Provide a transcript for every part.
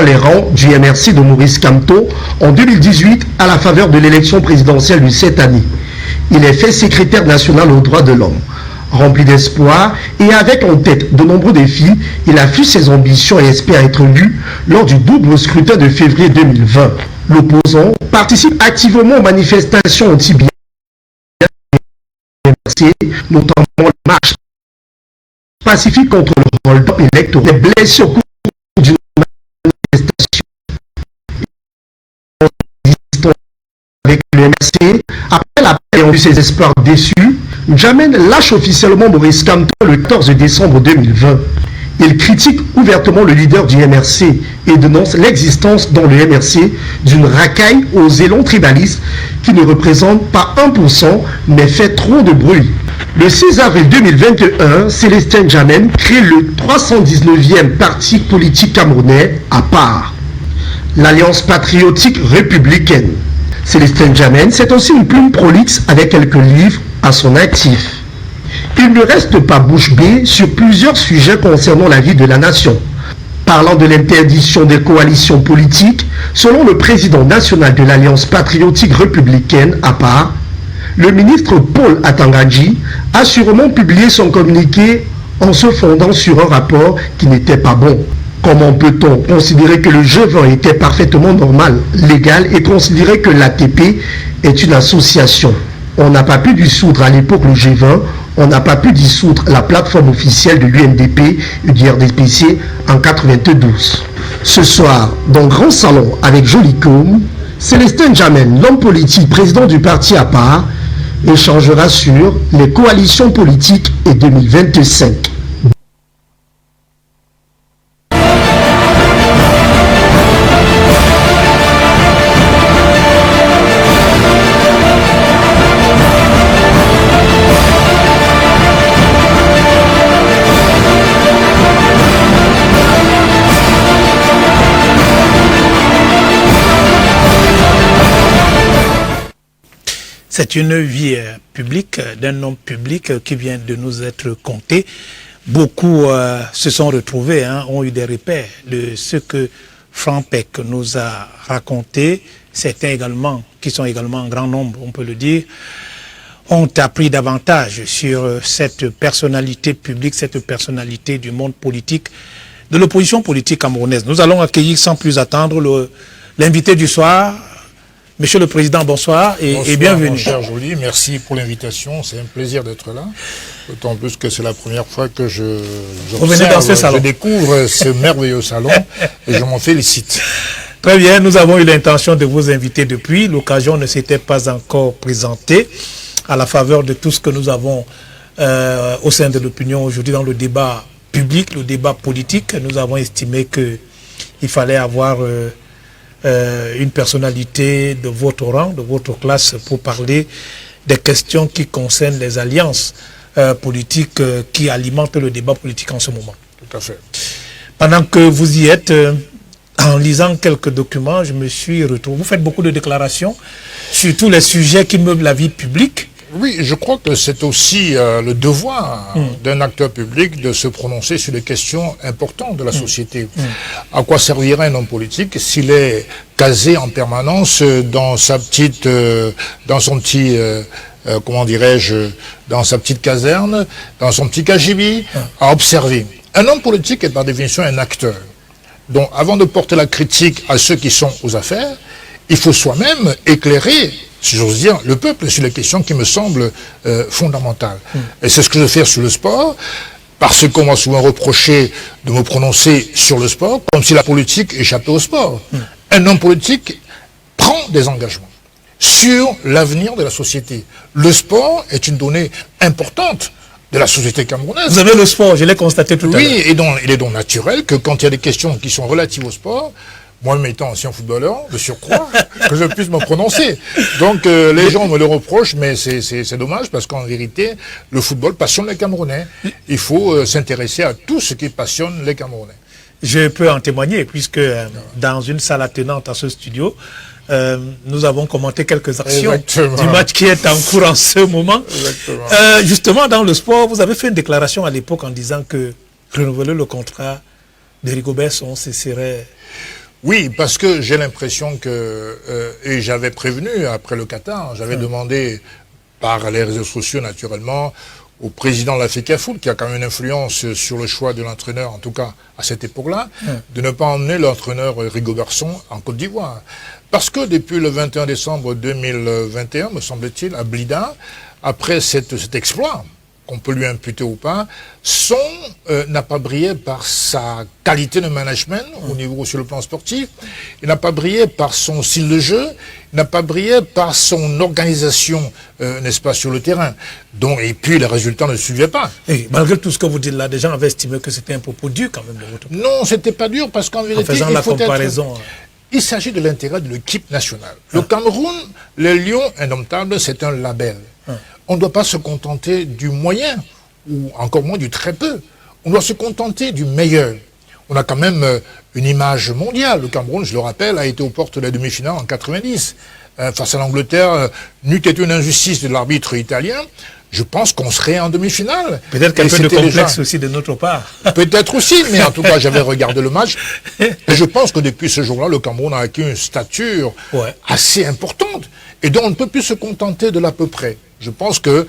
les rangs du MRC de Maurice Kamto en 2018 à la faveur de l'élection présidentielle de cette année. Il est fait secrétaire national aux droits de l'homme. Rempli d'espoir et avec en tête de nombreux défis, il affiche ses ambitions et espère être élu lors du double scrutin de février 2020. L'opposant participe activement aux manifestations anti-bien, notamment la marche pacifique contre le hold-up électoral, des blessés au cours d'une manifestation avec le MRC. Après la paix et ses espoirs déçus, Djamène lâche officiellement Maurice Kamto le 14 décembre 2020. Il critique ouvertement le leader du MRC et dénonce l'existence dans le MRC d'une racaille aux élans tribalistes qui ne représente pas 1% mais fait trop de bruit. Le 6 avril 2021, Célestin Djamène crée le 319e parti politique camerounais à part, l'Alliance patriotique républicaine. Célestin Djamène, c'est aussi une plume prolixe avec quelques livres à son actif. Il ne reste pas bouche bée sur plusieurs sujets concernant la vie de la nation. Parlant de l'interdiction des coalitions politiques, selon le président national de l'Alliance patriotique républicaine à part, le ministre Paul Atangadji a sûrement publié son communiqué en se fondant sur un rapport qui n'était pas bon. Comment peut-on considérer que le G20 était parfaitement normal, légal et considérer que l'ATP est une association? On n'a pas pu dissoudre à l'époque le G20, on n'a pas pu dissoudre la plateforme officielle de l'UNDP et du RDPC en 92. Ce soir, dans Grand Salon avec Jolicom, Célestin Djamène, l'homme politique président du parti à part, échangera sur les coalitions politiques et 2025. C'est une vie publique d'un homme public qui vient de nous être conté. Beaucoup se sont retrouvés, ont eu des repères de ce que Franck Peck nous a raconté. Certains également, qui sont également en grand nombre, on peut le dire, ont appris davantage sur cette personnalité publique, cette personnalité du monde politique, de l'opposition politique camerounaise. Nous allons accueillir sans plus attendre l'invité du soir. Monsieur le Président, bonsoir et bienvenue. Mon cher Joly, merci pour l'invitation, c'est un plaisir d'être là. D'autant plus que c'est la première fois que je découvre ce merveilleux salon et je m'en félicite. Très bien, nous avons eu l'intention de vous inviter depuis. L'occasion ne s'était pas encore présentée à la faveur de tout ce que nous avons au sein de l'opinion aujourd'hui dans le débat public, le débat politique. Nous avons estimé qu'il fallait avoir une personnalité de votre rang, de votre classe, pour parler des questions qui concernent les alliances politiques qui alimentent le débat politique en ce moment. Tout à fait. Pendant que vous y êtes, en lisant quelques documents, je me suis retrouvé. Vous faites beaucoup de déclarations sur tous les sujets qui meublent la vie publique. Oui, je crois que c'est aussi le devoir d'un acteur public de se prononcer sur des questions importantes de la société. À quoi servirait un homme politique s'il est casé en permanence dans sa petite, dans son petit, comment dirais-je, dans sa petite caserne, dans son petit cagibi, à observer. Un homme politique est par définition un acteur. Donc, avant de porter la critique à ceux qui sont aux affaires, il faut soi-même éclairer, si j'ose dire, le peuple sur les questions qui me semblent fondamentales. Et c'est ce que je fais sur le sport, parce qu'on m'a souvent reproché de me prononcer sur le sport, comme si la politique échappait au sport. Un homme politique prend des engagements sur l'avenir de la société. Le sport est une donnée importante de la société camerounaise. Vous avez le sport, je l'ai constaté tout à l'heure. Oui, et donc, il est donc naturel que quand il y a des questions qui sont relatives au sport, moi-même étant ancien footballeur, de surcroît, que je puisse me prononcer. Donc les gens me le reprochent, mais c'est dommage parce qu'en vérité, le football passionne les Camerounais. Il faut s'intéresser à tout ce qui passionne les Camerounais. Je peux en témoigner puisque dans une salle attenante à ce studio, nous avons commenté quelques actions du match qui est en cours en ce moment. Justement, dans le sport, vous avez fait une déclaration à l'époque en disant que renouveler le contrat de Rigobert Song, ce serait... Oui, parce que j'ai l'impression que, et j'avais prévenu après le Qatar, j'avais demandé par les réseaux sociaux naturellement au président de la FECAFOOT, qui a quand même une influence sur le choix de l'entraîneur, en tout cas à cette époque-là, de ne pas emmener l'entraîneur Rigobertson en Côte d'Ivoire. Parce que depuis le 21 décembre 2021, me semble-t-il, à Blida, après cet exploit, qu'on peut lui imputer ou pas, n'a pas brillé par sa qualité de management au niveau sur le plan sportif, il n'a pas brillé par son style de jeu, il n'a pas brillé par son organisation, n'est-ce pas, sur le terrain. Donc, et puis les résultats ne suivaient pas. Et malgré tout ce que vous dites là, des gens avaient estimé que c'était un propos dur quand même de votre part. Non, c'était pas dur parce qu'en vérité, faisant la comparaison. Il s'agit de l'intérêt de l'équipe nationale. Le Cameroun, les Lions indomptables, c'est un label. On ne doit pas se contenter du moyen, ou encore moins du très peu. On doit se contenter du meilleur. On a quand même une image mondiale. Le Cameroun, je le rappelle, a été aux portes de la demi-finale en 90. Face à l'Angleterre, n'eût été une injustice de l'arbitre italien, je pense qu'on serait en demi-finale. Peut-être qu'un peu de complexe aussi de notre part. Peut-être aussi, mais en tout cas, j'avais regardé le match. Et je pense que depuis ce jour-là, le Cameroun a acquis une stature assez importante. Et donc, on ne peut plus se contenter de l'à peu près. Je pense que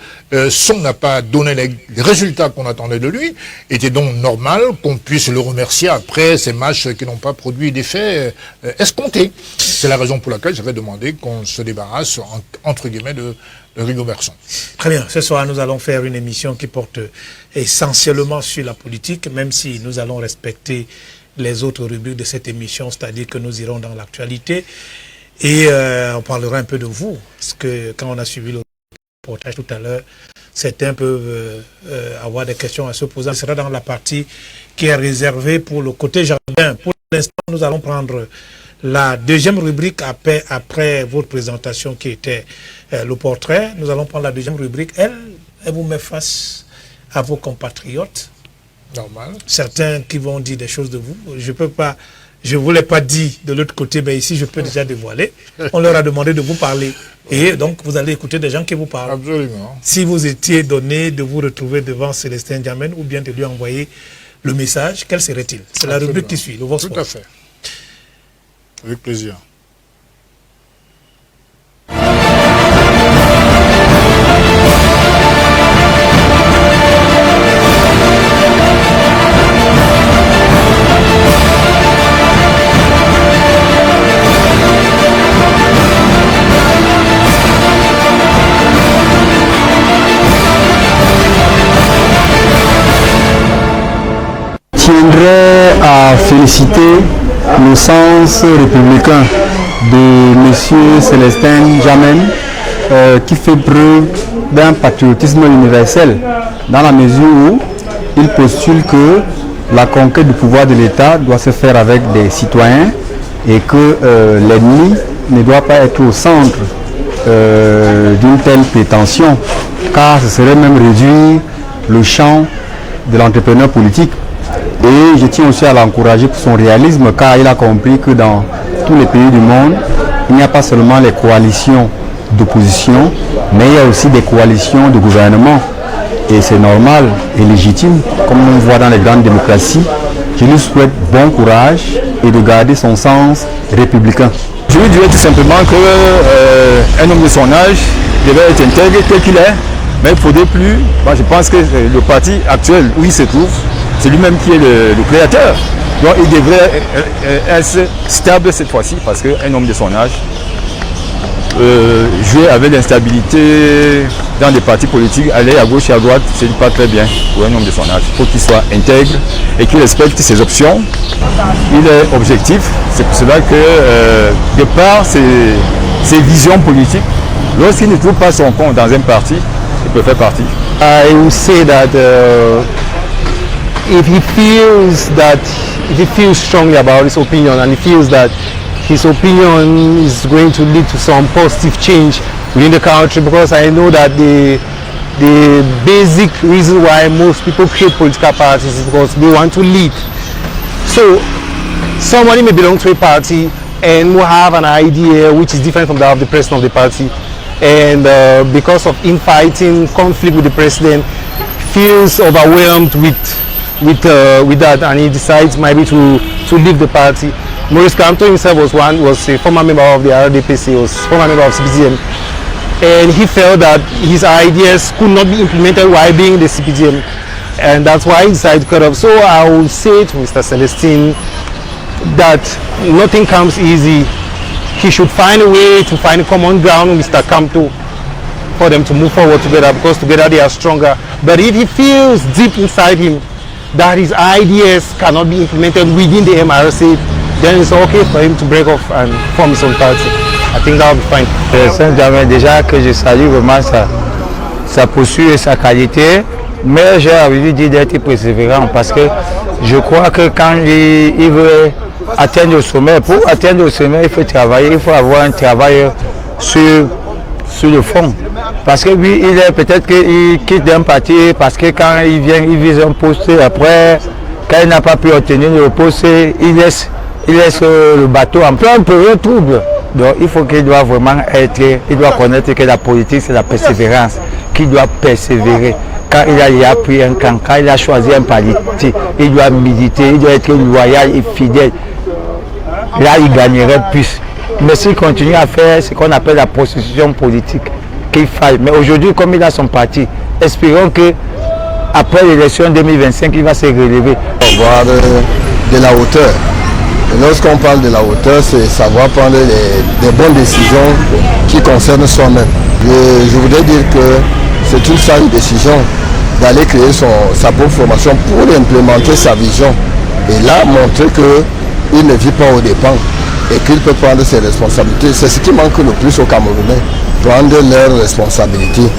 Son n'a pas donné les résultats qu'on attendait de lui. Il était donc normal qu'on puisse le remercier après ces matchs qui n'ont pas produit d'effet escompté. C'est la raison pour laquelle j'avais demandé qu'on se débarrasse, entre guillemets, de Rigobertson. Très bien. Ce soir, nous allons faire une émission qui porte essentiellement sur la politique, même si nous allons respecter les autres rubriques de cette émission, c'est-à-dire que nous irons dans l'actualité et on parlera un peu de vous, parce que quand on a suivi le reportage tout à l'heure, certains peuvent avoir des questions à se poser. Ce sera dans la partie qui est réservée pour le côté jardin. Pour l'instant, nous allons prendre la deuxième rubrique après votre présentation qui était le portrait. Nous allons prendre la deuxième rubrique. Elle vous met face à vos compatriotes. Normal. Certains qui vont dire des choses de vous. Je ne vous l'ai pas dit de l'autre côté, mais ici je peux déjà dévoiler. On leur a demandé de vous parler. Et donc vous allez écouter des gens qui vous parlent. Absolument. Si vous étiez donné de vous retrouver devant Célestin Diamène ou bien de lui envoyer le message, quel serait-il? C'est la rubrique qui suit, le Vox Pop. Tout à fait. Avec plaisir. Tiendrait à féliciter le sens républicain de M. Célestin Diamène qui fait preuve d'un patriotisme universel dans la mesure où il postule que la conquête du pouvoir de l'État doit se faire avec des citoyens et que l'ennemi ne doit pas être au centre d'une telle prétention, car ce serait même réduire le champ de l'entrepreneur politique. Et je tiens aussi à l'encourager pour son réalisme, car il a compris que dans tous les pays du monde, il n'y a pas seulement les coalitions d'opposition, mais il y a aussi des coalitions de gouvernement. Et c'est normal et légitime, comme on voit dans les grandes démocraties. Je lui souhaite bon courage et de garder son sens républicain. Je lui dirais tout simplement qu'un homme de son âge devait être intègre tel qu'il est, mais il ne faudrait plus. Moi, je pense que le parti actuel où il se trouve, c'est lui-même qui est le créateur. Donc il devrait être stable cette fois-ci, parce qu'un homme de son âge, jouer avec l'instabilité dans des partis politiques, aller à gauche et à droite, c'est pas très bien pour un homme de son âge. Il faut qu'il soit intègre et qu'il respecte ses options. Il est objectif, c'est pour cela que de par ses visions politiques, lorsqu'il ne trouve pas son compte dans un parti, il peut faire partie. I would say that if he feels strongly about his opinion and he feels that his opinion is going to lead to some positive change within the country, because I know that the basic reason why most people create political parties is because they want to lead. So somebody may belong to a party and will have an idea which is different from that of the president of the party, and because of infighting, conflict with the president, feels overwhelmed with that, and he decides maybe to leave the party. Maurice Kamto himself was a former member of the RDPC, was former member of CPDM, and he felt that his ideas could not be implemented while being in the CPDM, and that's why he decided to cut off. So I would say to Mr. Celestine that nothing comes easy. He should find a way to find a common ground with Mr. Kamto for them to move forward together, because together they are stronger. But if he feels deep inside him that his ideas cannot be implemented within the MRC, then it's okay for him to break off and form his own party. I think that will be fine. Saint-Germain, déjà que je salue vraiment sa posture et sa qualité, mais j'ai envie de dire d'être persévérant, parce que je crois que quand il veut atteindre le sommet, pour atteindre le sommet, il faut travailler, il faut avoir un travail sur le fond. Parce que lui, il est peut-être qu'il quitte d'un parti parce que quand il vient, il vise un poste, après, quand il n'a pas pu obtenir le poste, il laisse le bateau en plein période trouble. Donc il faut qu'il doit vraiment il doit connaître que la politique c'est la persévérance, qu'il doit persévérer. Quand il a pris un camp, quand il a choisi un parti, il doit méditer, il doit être loyal et fidèle. Là, il gagnerait plus. Mais s'il continue à faire ce qu'on appelle la prostitution politique, qu'il faille. Mais aujourd'hui, comme il a son parti, espérons que après l'élection 2025, il va se relever. Avoir de la hauteur. Et lorsqu'on parle de la hauteur, c'est savoir prendre des bonnes décisions qui concernent soi-même. Je voudrais dire que c'est une sage décision d'aller créer sa propre formation pour implémenter sa vision. Et là, montrer qu'il ne vit pas aux dépens et qu'il peut prendre ses responsabilités. C'est ce qui manque le plus aux Camerounais, prendre leurs responsabilités.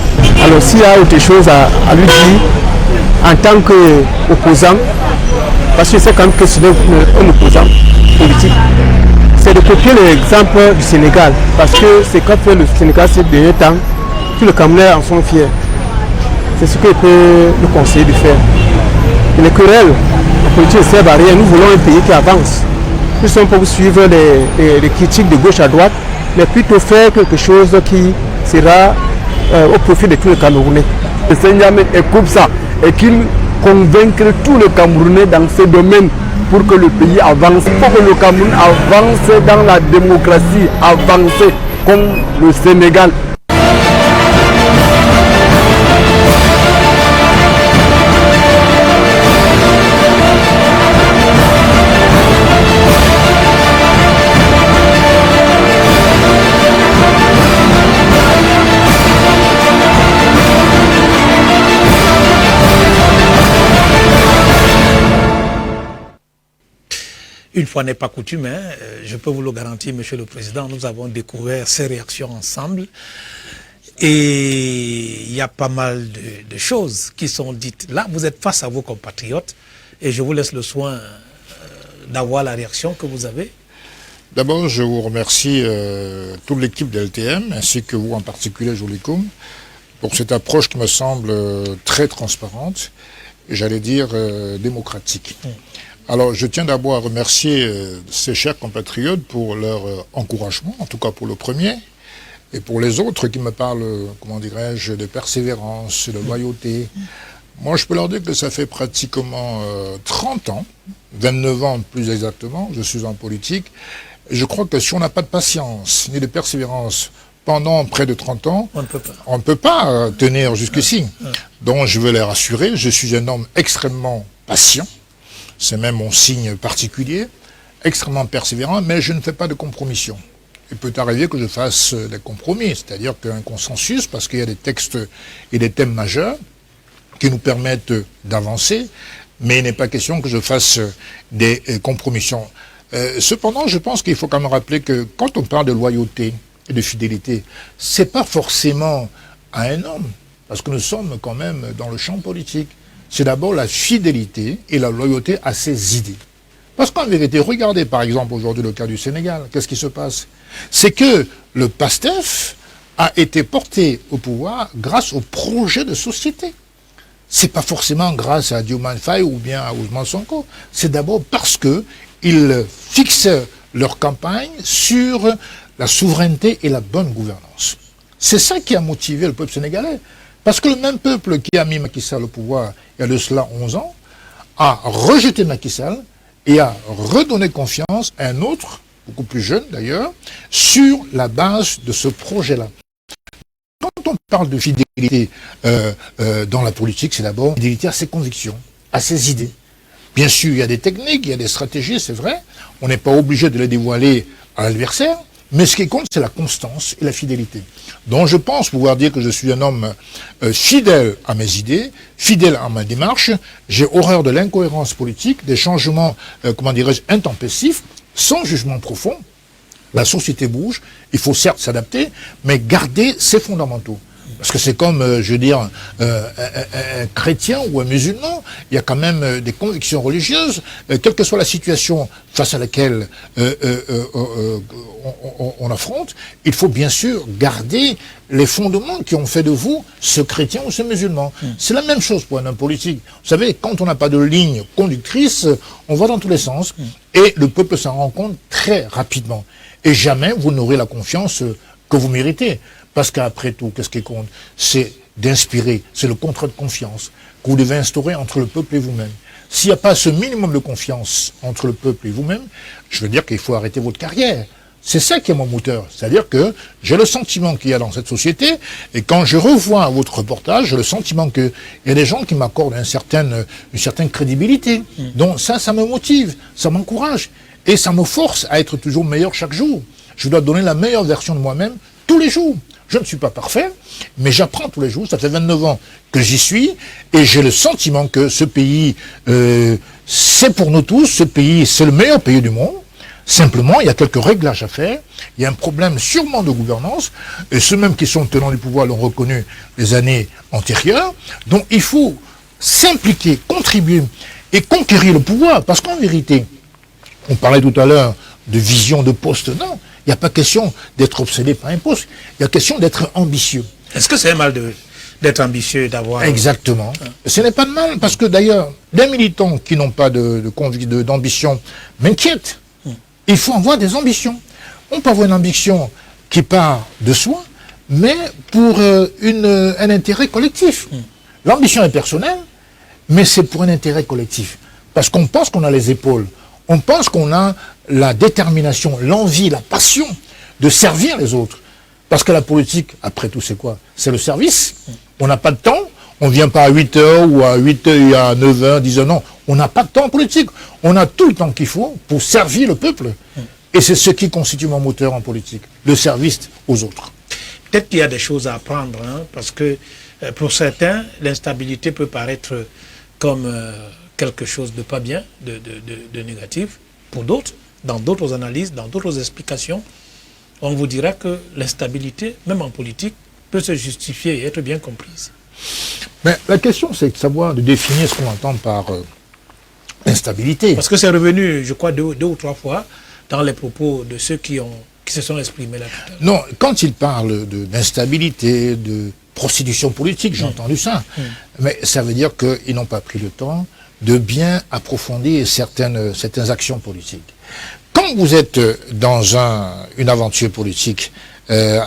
Alors s'il y a autre chose à lui dire en tant qu'opposant, parce que c'est quand même que c'est un opposant politique, c'est de copier l'exemple du Sénégal, parce que c'est quand fait le Sénégal ces derniers temps, tous les Camerounais en sont fiers. C'est ce qu'il peut nous conseiller de faire. Et les querelles, la politique ne sert à rien, nous voulons un pays qui avance. Nous sommes pour suivre les critiques de gauche à droite, mais plutôt faire quelque chose qui sera au profit de tous les Camerounais. Le Saint-Germain écoute ça et qu'il convaincre tous les Camerounais dans ce domaine pour que le pays avance, pour que le Cameroun avance dans la démocratie, avance comme le Sénégal. Une fois n'est pas coutume, hein, je peux vous le garantir, Monsieur le Président, nous avons découvert ces réactions ensemble et il y a pas mal de choses qui sont dites. Là, vous êtes face à vos compatriotes et je vous laisse le soin d'avoir la réaction que vous avez. D'abord, je vous remercie toute l'équipe de LTM, ainsi que vous en particulier, Jolikoum, pour cette approche qui me semble très transparente, et j'allais dire démocratique. Alors, je tiens d'abord à remercier ces chers compatriotes pour leur encouragement, en tout cas pour le premier, et pour les autres qui me parlent, comment dirais-je, de persévérance, de loyauté. Moi, je peux leur dire que ça fait pratiquement 30 ans, 29 ans plus exactement, je suis en politique, et je crois que si on n'a pas de patience ni de persévérance pendant près de 30 ans, on ne peut pas tenir jusqu'ici. Donc, je veux les rassurer, je suis un homme extrêmement patient. C'est même mon signe particulier, extrêmement persévérant, mais je ne fais pas de compromission. Il peut arriver que je fasse des compromis, c'est-à-dire qu'un consensus, parce qu'il y a des textes et des thèmes majeurs qui nous permettent d'avancer, mais il n'est pas question que je fasse des compromissions. Cependant, je pense qu'il faut quand même rappeler que quand on parle de loyauté et de fidélité, c'est pas forcément à un homme, parce que nous sommes quand même dans le champ politique. C'est d'abord la fidélité et la loyauté à ses idées. Parce qu'en vérité, regardez par exemple aujourd'hui le cas du Sénégal. Qu'est-ce qui se passe? C'est que le PASTEF a été porté au pouvoir grâce au projet de société. C'est pas forcément grâce à Diomaye Faye ou bien à Ousmane Sonko. C'est d'abord parce qu'ils fixent leur campagne sur la souveraineté et la bonne gouvernance. C'est ça qui a motivé le peuple sénégalais. Parce que le même peuple qui a mis Macky Sall au pouvoir il y a de cela 11 ans, a rejeté Macky Sall et à redonner confiance à un autre, beaucoup plus jeune d'ailleurs, sur la base de ce projet-là. Quand on parle de fidélité dans la politique, c'est d'abord fidélité à ses convictions, à ses idées. Bien sûr, il y a des techniques, il y a des stratégies, c'est vrai. On n'est pas obligé de les dévoiler à l'adversaire, mais ce qui compte, c'est la constance et la fidélité. Donc je pense pouvoir dire que je suis un homme fidèle à mes idées, fidèle à ma démarche. J'ai horreur de l'incohérence politique, des changements, comment dirais-je, intempestifs, sans jugement profond. La société bouge, il faut certes s'adapter, mais garder ses fondamentaux. Parce que c'est comme, je veux dire, un chrétien ou un musulman, il y a quand même des convictions religieuses, quelle que soit la situation face à laquelle on affronte, il faut bien sûr garder les fondements qui ont fait de vous ce chrétien ou ce musulman. C'est la même chose pour un homme politique. Vous savez, quand on n'a pas de ligne conductrice, on va dans tous les sens, et le peuple s'en rend compte très rapidement. Et jamais vous n'aurez la confiance que vous méritez. Parce qu'après tout, qu'est-ce qui compte? C'est d'inspirer, c'est le contrat de confiance que vous devez instaurer entre le peuple et vous-même. S'il n'y a pas ce minimum de confiance entre le peuple et vous-même, je veux dire qu'il faut arrêter votre carrière. C'est ça qui est mon moteur. C'est-à-dire que j'ai le sentiment qu'il y a dans cette société, et quand je revois votre reportage, j'ai le sentiment qu'il y a des gens qui m'accordent une certaine crédibilité. Donc ça me motive, ça m'encourage, et ça me force à être toujours meilleur chaque jour. Je dois donner la meilleure version de moi-même tous les jours. Je ne suis pas parfait, mais j'apprends tous les jours. Ça fait 29 ans que j'y suis, et j'ai le sentiment que ce pays, c'est pour nous tous. Ce pays, c'est le meilleur pays du monde. Simplement, il y a quelques réglages à faire. Il y a un problème sûrement de gouvernance, et ceux mêmes qui sont tenants du pouvoir l'ont reconnu les années antérieures. Donc il faut s'impliquer, contribuer et conquérir le pouvoir. Parce qu'en vérité, on parlait tout à l'heure de vision de poste, non. Il n'y a pas question d'être obsédé par un poste. Il y a question d'être ambitieux. Est-ce que c'est un mal d'être ambitieux et d'avoir... Exactement. Ce n'est pas de mal, parce que d'ailleurs, des militants qui n'ont pas d'ambition m'inquiètent. Il faut avoir des ambitions. On peut avoir une ambition qui part de soi, mais pour un intérêt collectif. L'ambition est personnelle, mais c'est pour un intérêt collectif. Parce qu'on pense qu'on a les épaules. On pense qu'on a la détermination, l'envie, la passion de servir les autres. Parce que la politique, après tout, c'est quoi? C'est le service. On n'a pas de temps. On ne vient pas à 8h ou à 8h, à 9h, 10h. Non, on n'a pas de temps politique. On a tout le temps qu'il faut pour servir le peuple. Et c'est ce qui constitue mon moteur en politique, le service aux autres. Peut-être qu'il y a des choses à apprendre, hein, parce que pour certains, l'instabilité peut paraître comme quelque chose de pas bien, de négatif. Pour d'autres, dans d'autres analyses, dans d'autres explications, on vous dira que l'instabilité, même en politique, peut se justifier et être bien comprise. Mais la question, c'est de savoir, de définir ce qu'on entend par instabilité. Parce que c'est revenu, je crois, deux ou trois fois dans les propos de ceux qui se sont exprimés là tout à l'heure. Non, quand ils parlent d'instabilité, de prostitution politique, j'ai entendu ça. Mais ça veut dire qu'ils n'ont pas pris le temps de bien approfondir certaines actions politiques. Quand vous êtes dans une aventure politique,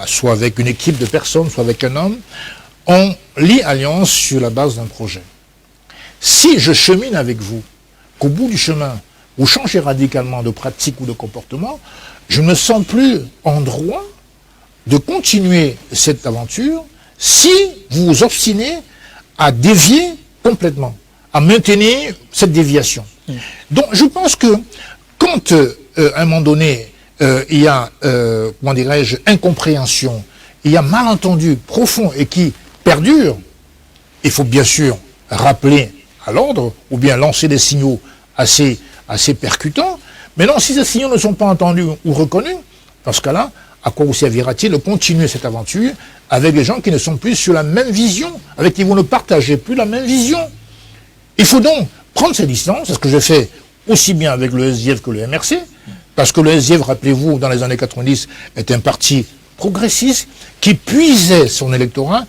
soit avec une équipe de personnes, soit avec un homme, on lie alliance sur la base d'un projet. Si je chemine avec vous, qu'au bout du chemin, vous changez radicalement de pratique ou de comportement, je ne me sens plus en droit de continuer cette aventure si vous vous obstinez à dévier complètement, à maintenir cette déviation. Donc je pense que quand à un moment donné il y a, comment dirais-je, incompréhension, il y a malentendu profond et qui perdure, il faut bien sûr rappeler à l'ordre ou bien lancer des signaux assez percutants. Mais non, si ces signaux ne sont pas entendus ou reconnus, dans ce cas-là, à quoi vous servira-t-il de continuer cette aventure avec des gens qui ne sont plus sur la même vision, avec qui vous ne partagez plus la même vision? Il faut donc prendre ces distances, c'est ce que je fais aussi bien avec le SDF que le MRC, parce que le SDF, rappelez-vous, dans les années 90, est un parti progressiste qui puisait son électorat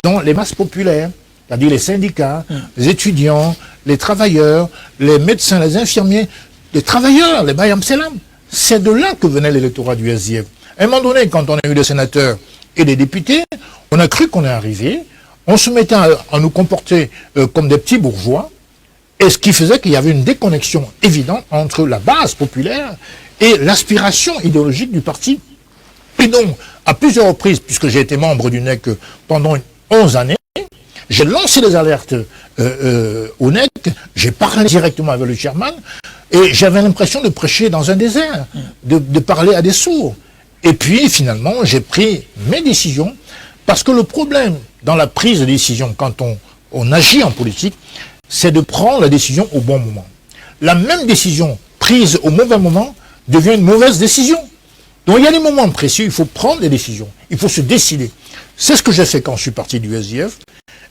dans les masses populaires, c'est-à-dire les syndicats, les étudiants, les travailleurs, les médecins, les infirmiers, les travailleurs, les Bayam Selam. C'est de là que venait l'électorat du SDF. À un moment donné, quand on a eu des sénateurs et des députés, on a cru qu'on est arrivé, on se mettait à nous comporter comme des petits bourgeois, Et ce qui faisait qu'il y avait une déconnexion évidente entre la base populaire et l'aspiration idéologique du parti. Et donc, à plusieurs reprises, puisque j'ai été membre du NEC pendant 11 années, j'ai lancé des alertes au NEC, j'ai parlé directement avec le chairman, et j'avais l'impression de prêcher dans un désert, de parler à des sourds. Et puis, finalement, j'ai pris mes décisions, parce que le problème dans la prise de décision, quand on agit en politique, c'est de prendre la décision au bon moment. La même décision prise au mauvais moment devient une mauvaise décision. Donc il y a des moments précis, il faut prendre des décisions, il faut se décider. C'est ce que j'ai fait quand je suis parti du SDF,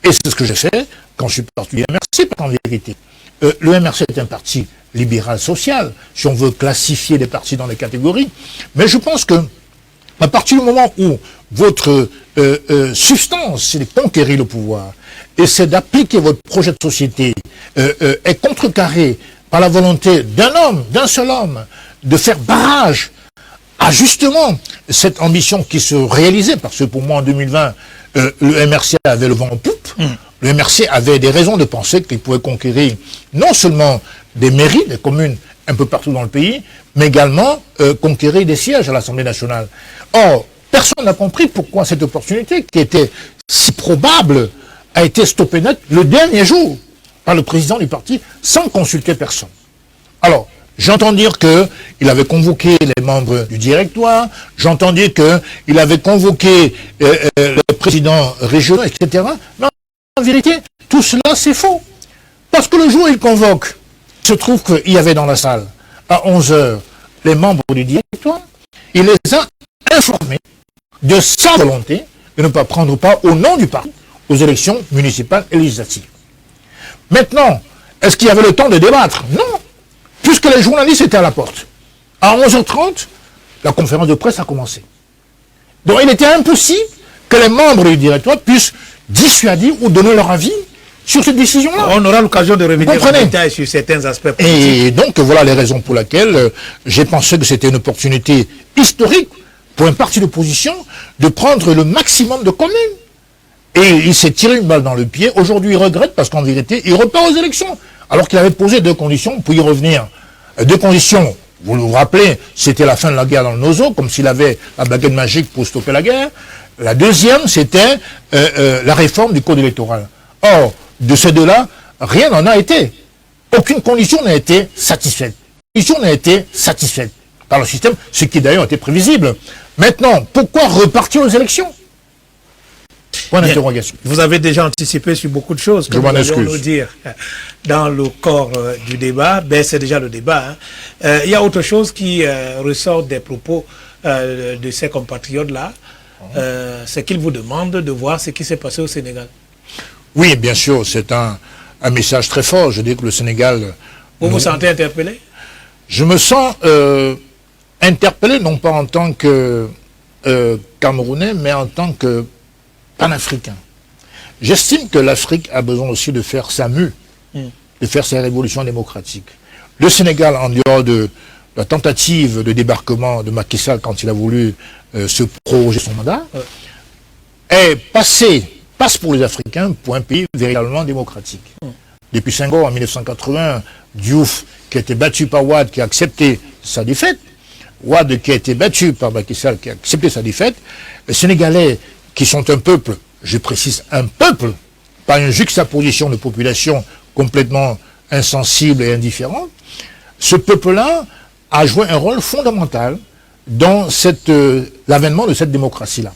et c'est ce que j'ai fait quand je suis parti du MRC, en vérité. Le MRC est un parti libéral-social, si on veut classifier les partis dans les catégories, mais je pense que à partir du moment où votre substance, c'est de conquérir le pouvoir, et c'est d'appliquer votre projet de société, est contrecarré par la volonté d'un homme, d'un seul homme, de faire barrage à justement cette ambition qui se réalisait, parce que pour moi en 2020, le MRC avait le vent en poupe, le MRC avait des raisons de penser qu'il pouvait conquérir non seulement des mairies, des communes un peu partout dans le pays, mais également conquérir des sièges à l'Assemblée nationale. Or, personne n'a compris pourquoi cette opportunité, qui était si probable, a été stoppée net le dernier jour par le président du parti, sans consulter personne. Alors, j'entends dire qu'il avait convoqué les membres du directoire, j'entends dire qu'il avait convoqué les présidents régionaux, etc. Mais en vérité, tout cela, c'est faux. Parce que le jour où il convoque, il se trouve qu'il y avait dans la salle, à 11h, les membres du directoire, il les a informés de sa volonté de ne pas prendre part au nom du parti aux élections municipales et législatives. Maintenant, est-ce qu'il y avait le temps de débattre? Non, puisque les journalistes étaient à la porte. À 11h30, la conférence de presse a commencé. Donc il était impossible que les membres du directoire puissent dissuader ou donner leur avis sur cette décision-là. On aura l'occasion de revenir en détail sur certains aspects politiques. Et donc voilà les raisons pour lesquelles j'ai pensé que c'était une opportunité historique pour un parti d'opposition de prendre le maximum de communes. Et il s'est tiré une balle dans le pied. Aujourd'hui, il regrette parce qu'en vérité, il repart aux élections. Alors qu'il avait posé deux conditions pour y revenir. Deux conditions, vous vous rappelez, c'était la fin de la guerre dans le Nozo, comme s'il avait la baguette magique pour stopper la guerre. La deuxième, c'était la réforme du code électoral. Or, de ces deux-là, rien n'en a été. Aucune condition n'a été satisfaite. Condition n'a été satisfaite par le système, ce qui d'ailleurs était prévisible. Maintenant, pourquoi repartir aux élections? Point d'interrogation. Vous avez déjà anticipé sur beaucoup de choses, que nous allons nous dire dans le corps du débat. Ben, c'est déjà le débat. Hein. Il y a autre chose qui ressort des propos de ces compatriotes-là. C'est qu'ils vous demandent de voir ce qui s'est passé au Sénégal. Oui, bien sûr, c'est un message très fort. Je dis que le Sénégal... Vous vous sentez interpellé? Je me sens interpellé, non pas en tant que Camerounais, mais en tant que panafricain. J'estime que l'Afrique a besoin aussi de faire sa mue, de faire sa révolution démocratique. Le Sénégal, en dehors de la tentative de débarquement de Macky Sall quand il a voulu se proroger son mandat, passe pour les Africains pour un pays véritablement démocratique. Depuis Senghor, en 1980, Diouf, qui a été battu par Wade, qui a accepté sa défaite, Wade qui a été battu par Macky Sall, qui a accepté sa défaite, les Sénégalais, qui sont un peuple, je précise un peuple, pas une juxtaposition de population complètement insensible et indifférente, ce peuple-là a joué un rôle fondamental dans l'avènement de cette démocratie-là.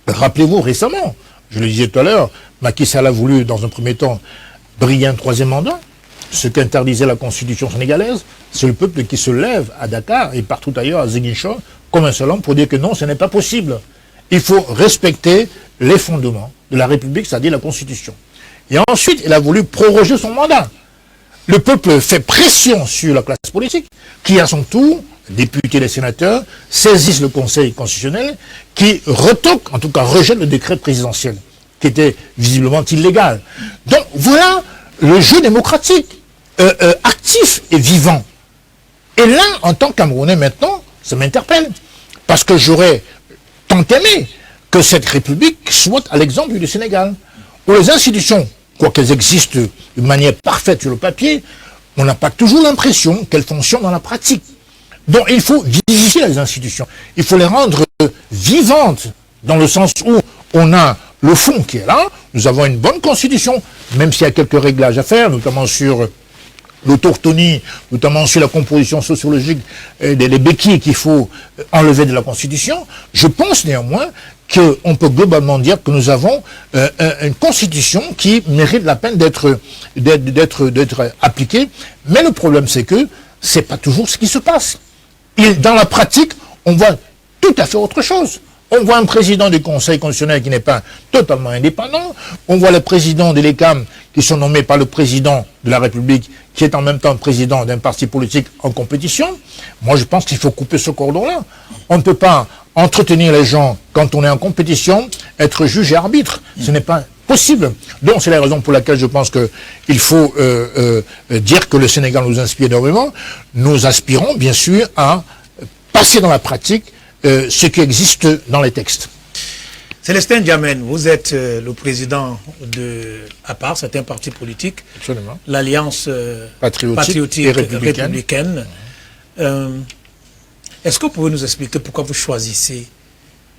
Rappelez-vous récemment, je le disais tout à l'heure, Macky Sall a voulu, dans un premier temps, briller un troisième mandat, ce qu'interdisait la constitution sénégalaise. C'est le peuple qui se lève à Dakar et partout ailleurs, à Ziguinchor, comme un seul homme, pour dire que non, ce n'est pas possible. Il faut respecter les fondements de la République, c'est-à-dire la Constitution. Et ensuite, il a voulu proroger son mandat. Le peuple fait pression sur la classe politique, qui à son tour, députés et sénateurs, saisissent le Conseil constitutionnel, qui retoque, en tout cas rejette le décret présidentiel, qui était visiblement illégal. Donc voilà le jeu démocratique, actif et vivant. Et là, en tant que Camerounais maintenant, ça m'interpelle, parce que j'aurais tant aimé que cette République soit à l'exemple du Sénégal, où les institutions quoi qu'elles existent de manière parfaite sur le papier, on n'a pas toujours l'impression qu'elles fonctionnent dans la pratique. Donc il faut vivifier les institutions, il faut les rendre vivantes, dans le sens où on a le fond qui est là, nous avons une bonne constitution, même s'il y a quelques réglages à faire, notamment sur l'autochtonie, notamment sur la composition sociologique, les béquilles qu'il faut enlever de la Constitution. Je pense néanmoins qu'on peut globalement dire que nous avons une Constitution qui mérite la peine d'être appliquée. Mais le problème, c'est que c'est pas toujours ce qui se passe. Et dans la pratique, on voit tout à fait autre chose. On voit un président du Conseil constitutionnel qui n'est pas totalement indépendant. On voit les présidents de l'ECAM qui sont nommés par le président de la République, qui est en même temps président d'un parti politique en compétition. Moi, je pense qu'il faut couper ce cordon-là. On ne peut pas entretenir les gens quand on est en compétition, être juge et arbitre. Ce n'est pas possible. Donc, c'est la raison pour laquelle je pense qu'il faut dire que le Sénégal nous inspire énormément. Nous aspirons, bien sûr, à passer dans la pratique ce qui existe dans les textes. Célestin Diamène, vous êtes le président de APAR, c'est un parti politique, l'Alliance patriotique et républicaine. Est-ce que vous pouvez nous expliquer pourquoi vous choisissez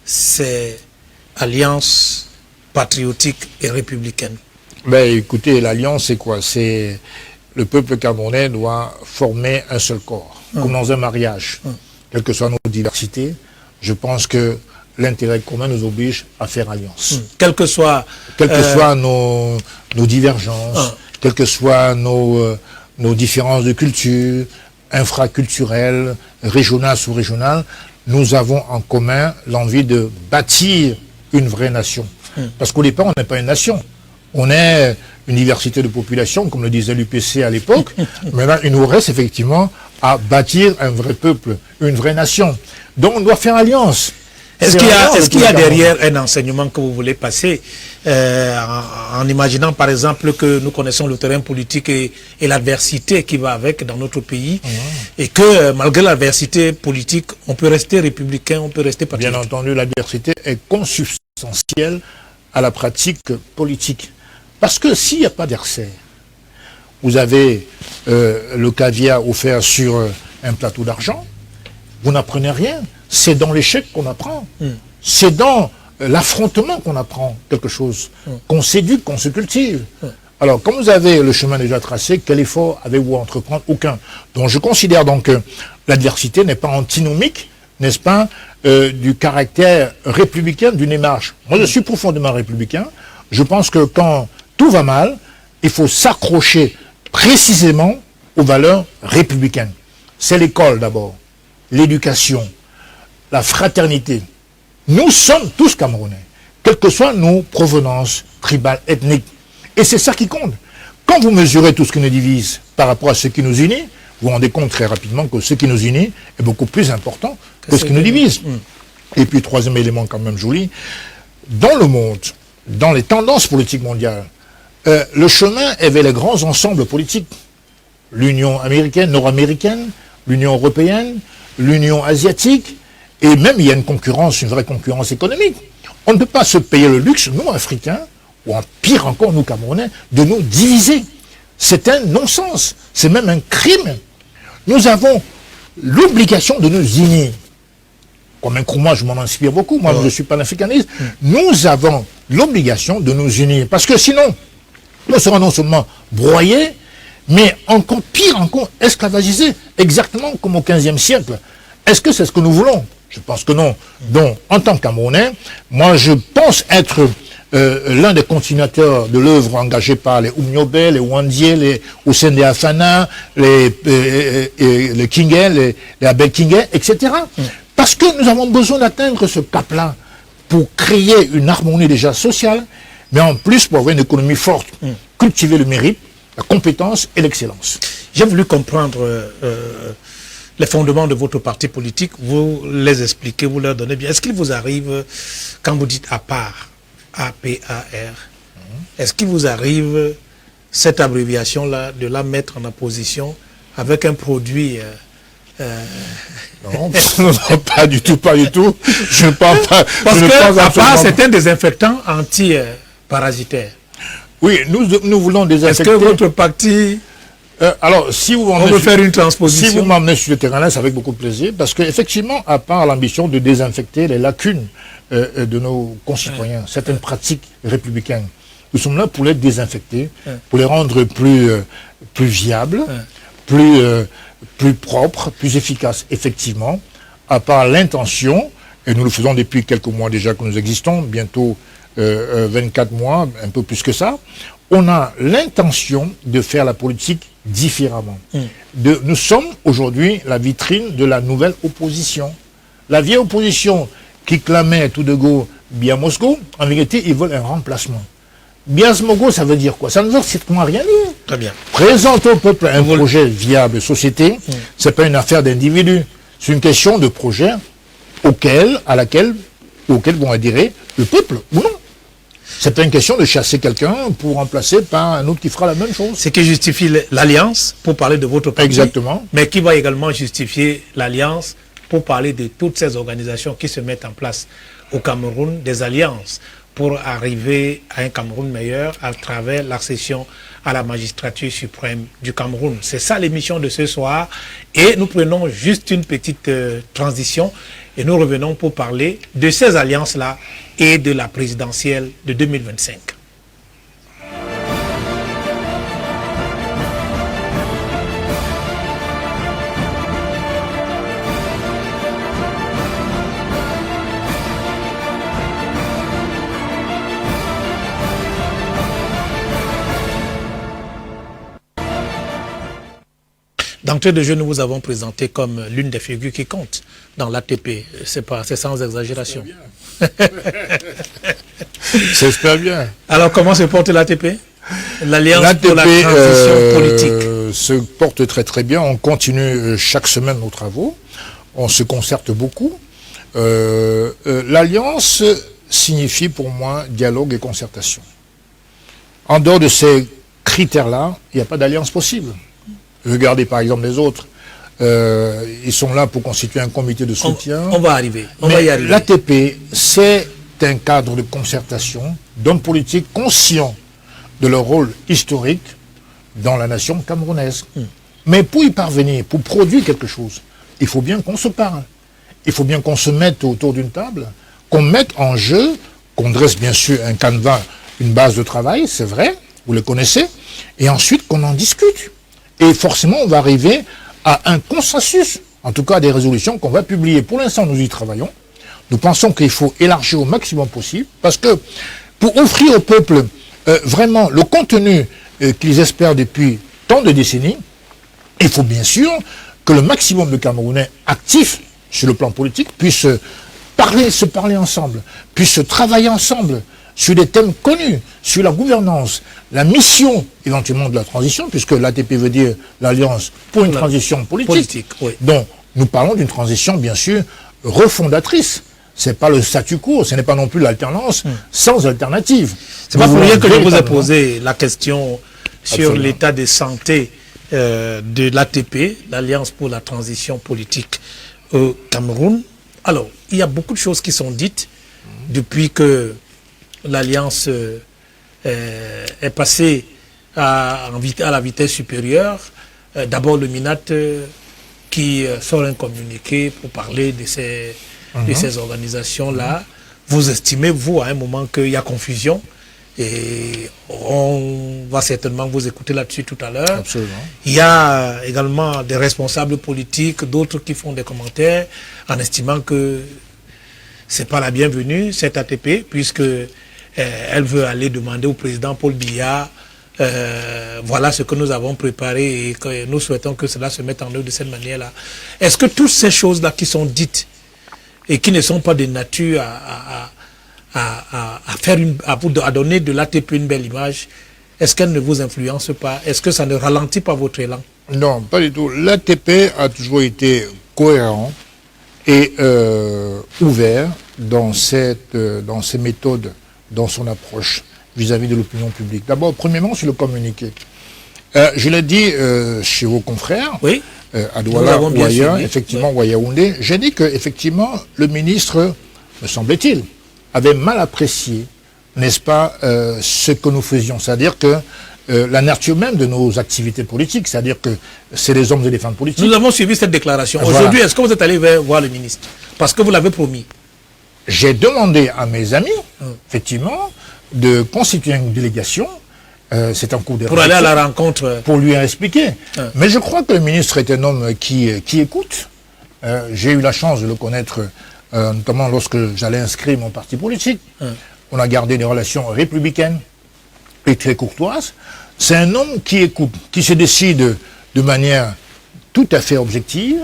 ces alliances patriotiques et républicaines? Ben, écoutez, l'alliance, c'est quoi? C'est le peuple camerounais doit former un seul corps, comme dans un mariage. Quelles que soient nos diversités, je pense que l'intérêt commun nous oblige à faire alliance. Quelles que soient nos divergences, quelles que soient nos différences de culture, infraculturelles, régionales, sous-régionales, nous avons en commun l'envie de bâtir une vraie nation. Parce qu'au départ, on n'est pas une nation. On est une diversité de population, comme le disait l'UPC à l'époque. Maintenant, il nous reste effectivement à bâtir un vrai peuple, une vraie nation. Donc, on doit faire alliance. Est-ce qu'il y a derrière un enseignement que vous voulez passer en imaginant par exemple que nous connaissons le terrain politique et l'adversité qui va avec dans notre pays et que malgré l'adversité politique, on peut rester républicain, on peut rester patriote? Bien entendu, l'adversité est consubstantielle à la pratique politique. Parce que s'il n'y a pas d'adversaire, vous avez le caviar offert sur un plateau d'argent, vous n'apprenez rien. C'est dans l'échec qu'on apprend. C'est dans l'affrontement qu'on apprend quelque chose, qu'on s'éduque, qu'on se cultive. Alors, comme vous avez le chemin déjà tracé, quel effort avez-vous à entreprendre? Aucun. Donc, je considère donc que l'adversité n'est pas antinomique, n'est-ce pas, du caractère républicain d'une démarche. Moi, je suis profondément républicain. Je pense que quand tout va mal, il faut s'accrocher précisément aux valeurs républicaines. C'est l'école d'abord, l'éducation, la fraternité. Nous sommes tous Camerounais, quelles que soient nos provenances tribales, ethniques. Et c'est ça qui compte. Quand vous mesurez tout ce qui nous divise par rapport à ce qui nous unit, vous vous rendez compte très rapidement que ce qui nous unit est beaucoup plus important que ce qui nous divise. Et puis, troisième élément quand même joli, dans le monde, dans les tendances politiques mondiales, le chemin est vers les grands ensembles politiques. L'Union américaine, nord-américaine, l'Union européenne, l'Union asiatique, et même il y a une concurrence, une vraie concurrence économique. On ne peut pas se payer le luxe, nous, Africains, ou en pire encore, nous, Camerounais, de nous diviser. C'est un non-sens, c'est même un crime. Nous avons l'obligation de nous unir. Comme un Nkrumah, je m'en inspire beaucoup, moi je ne suis pas l'africaniste. Nous avons l'obligation de nous unir, parce que sinon, nous serons non seulement broyés, mais encore pire encore, esclavagisés, exactement comme au XVe siècle. Est-ce que c'est ce que nous voulons? Je pense que non. Donc, en tant que Camerounais, moi je pense être l'un des continuateurs de l'œuvre engagée par les Oumniobe, les Wandier, les Hussein de Afana, les Kingé, les Abel Kingé, etc. Parce que nous avons besoin d'atteindre ce cap-là pour créer une harmonie déjà sociale, mais en plus pour avoir une économie forte, cultiver le mérite, la compétence et l'excellence. J'ai voulu comprendre les fondements de votre parti politique, vous les expliquez, vous leur donnez bien. Est-ce qu'il vous arrive, quand vous dites APAR, A-P-A-R, est-ce qu'il vous arrive cette abréviation-là de la mettre en opposition avec un produit Non, pas du tout, pas du tout. Je ne pense pas. Parce que APAR, c'est un désinfectant anti-parasitaire. Oui, nous voulons désinfecter. Est-ce que votre parti... alors, si vous on veut faire une transposition. Si vous m'emmenez sur le terrain, c'est avec beaucoup de plaisir, parce qu'effectivement, à part l'ambition de désinfecter les lacunes de nos concitoyens, certaines pratiques républicaines, nous sommes là pour les désinfecter, pour les rendre plus viables, plus propres, plus efficaces. Effectivement, à part l'intention, et nous le faisons depuis quelques mois déjà que nous existons, bientôt 24 mois, un peu plus que ça, on a l'intention de faire la politique différemment. Nous sommes aujourd'hui la vitrine de la nouvelle opposition. La vieille opposition qui clamait tout de go bien Moscou, en vérité, ils veulent un remplacement. Bien Smogo, ça veut dire quoi? Ça ne veut strictement rien dire. Très bien. Présenter au peuple un projet viable de société, c'est pas une affaire d'individu. C'est une question de projet auquel vont adhérer le peuple ou non. C'est pas une question de chasser quelqu'un pour remplacer par un autre qui fera la même chose. Ce qui justifie l'alliance, pour parler de votre parti. Exactement. Mais qui va également justifier l'alliance pour parler de toutes ces organisations qui se mettent en place au Cameroun, des alliances pour arriver à un Cameroun meilleur à travers l'accession à la magistrature suprême du Cameroun. C'est ça l'émission de ce soir. Et nous prenons juste une petite transition et nous revenons pour parler de ces alliances-là et de la présidentielle de 2025. D'entrée de jeu, nous vous avons présenté comme l'une des figures qui compte dans l'ATP. C'est sans exagération. J'espère bien. Alors, comment se porte l'ATP? L'Alliance pour la transition politique. Se porte très très bien. On continue chaque semaine nos travaux. On se concerte beaucoup. L'Alliance signifie pour moi dialogue et concertation. En dehors de ces critères-là, il n'y a pas d'alliance possible. Regardez par exemple les autres. Ils sont là pour constituer un comité de soutien. On va arriver. On va y arriver. L'ATP, c'est un cadre de concertation d'hommes politiques conscients de leur rôle historique dans la nation camerounaise. Mais pour y parvenir, pour produire quelque chose, il faut bien qu'on se parle. Il faut bien qu'on se mette autour d'une table, qu'on mette en jeu, qu'on dresse bien sûr un canevas, une base de travail, c'est vrai, vous le connaissez, et ensuite qu'on en discute. Et forcément, on va arriver à un consensus, en tout cas à des résolutions qu'on va publier. Pour l'instant, nous y travaillons. Nous pensons qu'il faut élargir au maximum possible, parce que pour offrir au peuple vraiment le contenu qu'ils espèrent depuis tant de décennies, il faut bien sûr que le maximum de Camerounais actifs sur le plan politique puissent se parler ensemble, puissent travailler ensemble sur des thèmes connus, sur la gouvernance, la mission éventuellement de la transition, puisque l'ATP veut dire l'Alliance pour une transition politique. Oui. Donc, nous parlons d'une transition, bien sûr, refondatrice. Ce n'est pas le statu quo, ce n'est pas non plus l'alternance sans alternative. C'est pas pour rien que je vous ai posé la question sur l'état de santé de l'ATP, l'Alliance pour la transition politique au Cameroun. Alors, il y a beaucoup de choses qui sont dites depuis que l'Alliance est passée à la vitesse supérieure. D'abord le MINAT qui sort un communiqué pour parler de ces organisations-là. Vous estimez, vous, à un moment qu'il y a confusion, et on va certainement vous écouter là-dessus tout à l'heure. Absolument. Il y a également des responsables politiques, d'autres qui font des commentaires en estimant que c'est pas la bienvenue, cette ATP, puisque elle veut aller demander au président Paul Biya voilà ce que nous avons préparé et que nous souhaitons que cela se mette en œuvre de cette manière-là. Est-ce que toutes ces choses-là qui sont dites et qui ne sont pas de nature à donner de l'ATP une belle image, est-ce qu'elles ne vous influencent pas? Est-ce que ça ne ralentit pas votre élan? Non, pas du tout. L'ATP a toujours été cohérent et ouvert dans ses méthodes, dans son approche vis-à-vis de l'opinion publique. D'abord, premièrement, sur le communiqué. Je l'ai dit chez vos confrères, oui, à Douala ou ailleurs, effectivement, ou à Yaoundé, j'ai dit que effectivement, le ministre, me semblait-il, avait mal apprécié n'est-ce pas, ce que nous faisions. C'est-à-dire que la nature même de nos activités politiques, c'est-à-dire que c'est les hommes et les femmes politiques. Nous avons suivi cette déclaration. Voilà. Aujourd'hui, est-ce que vous êtes allé voir le ministre? Parce que vous l'avez promis. J'ai demandé à mes amis, effectivement, de constituer une délégation. C'est en cours de pour aller à la rencontre. Pour lui expliquer. Mais je crois que le ministre est un homme qui écoute. J'ai eu la chance de le connaître, notamment lorsque j'allais inscrire mon parti politique. On a gardé des relations républicaines et très courtoises. C'est un homme qui écoute, qui se décide de manière tout à fait objective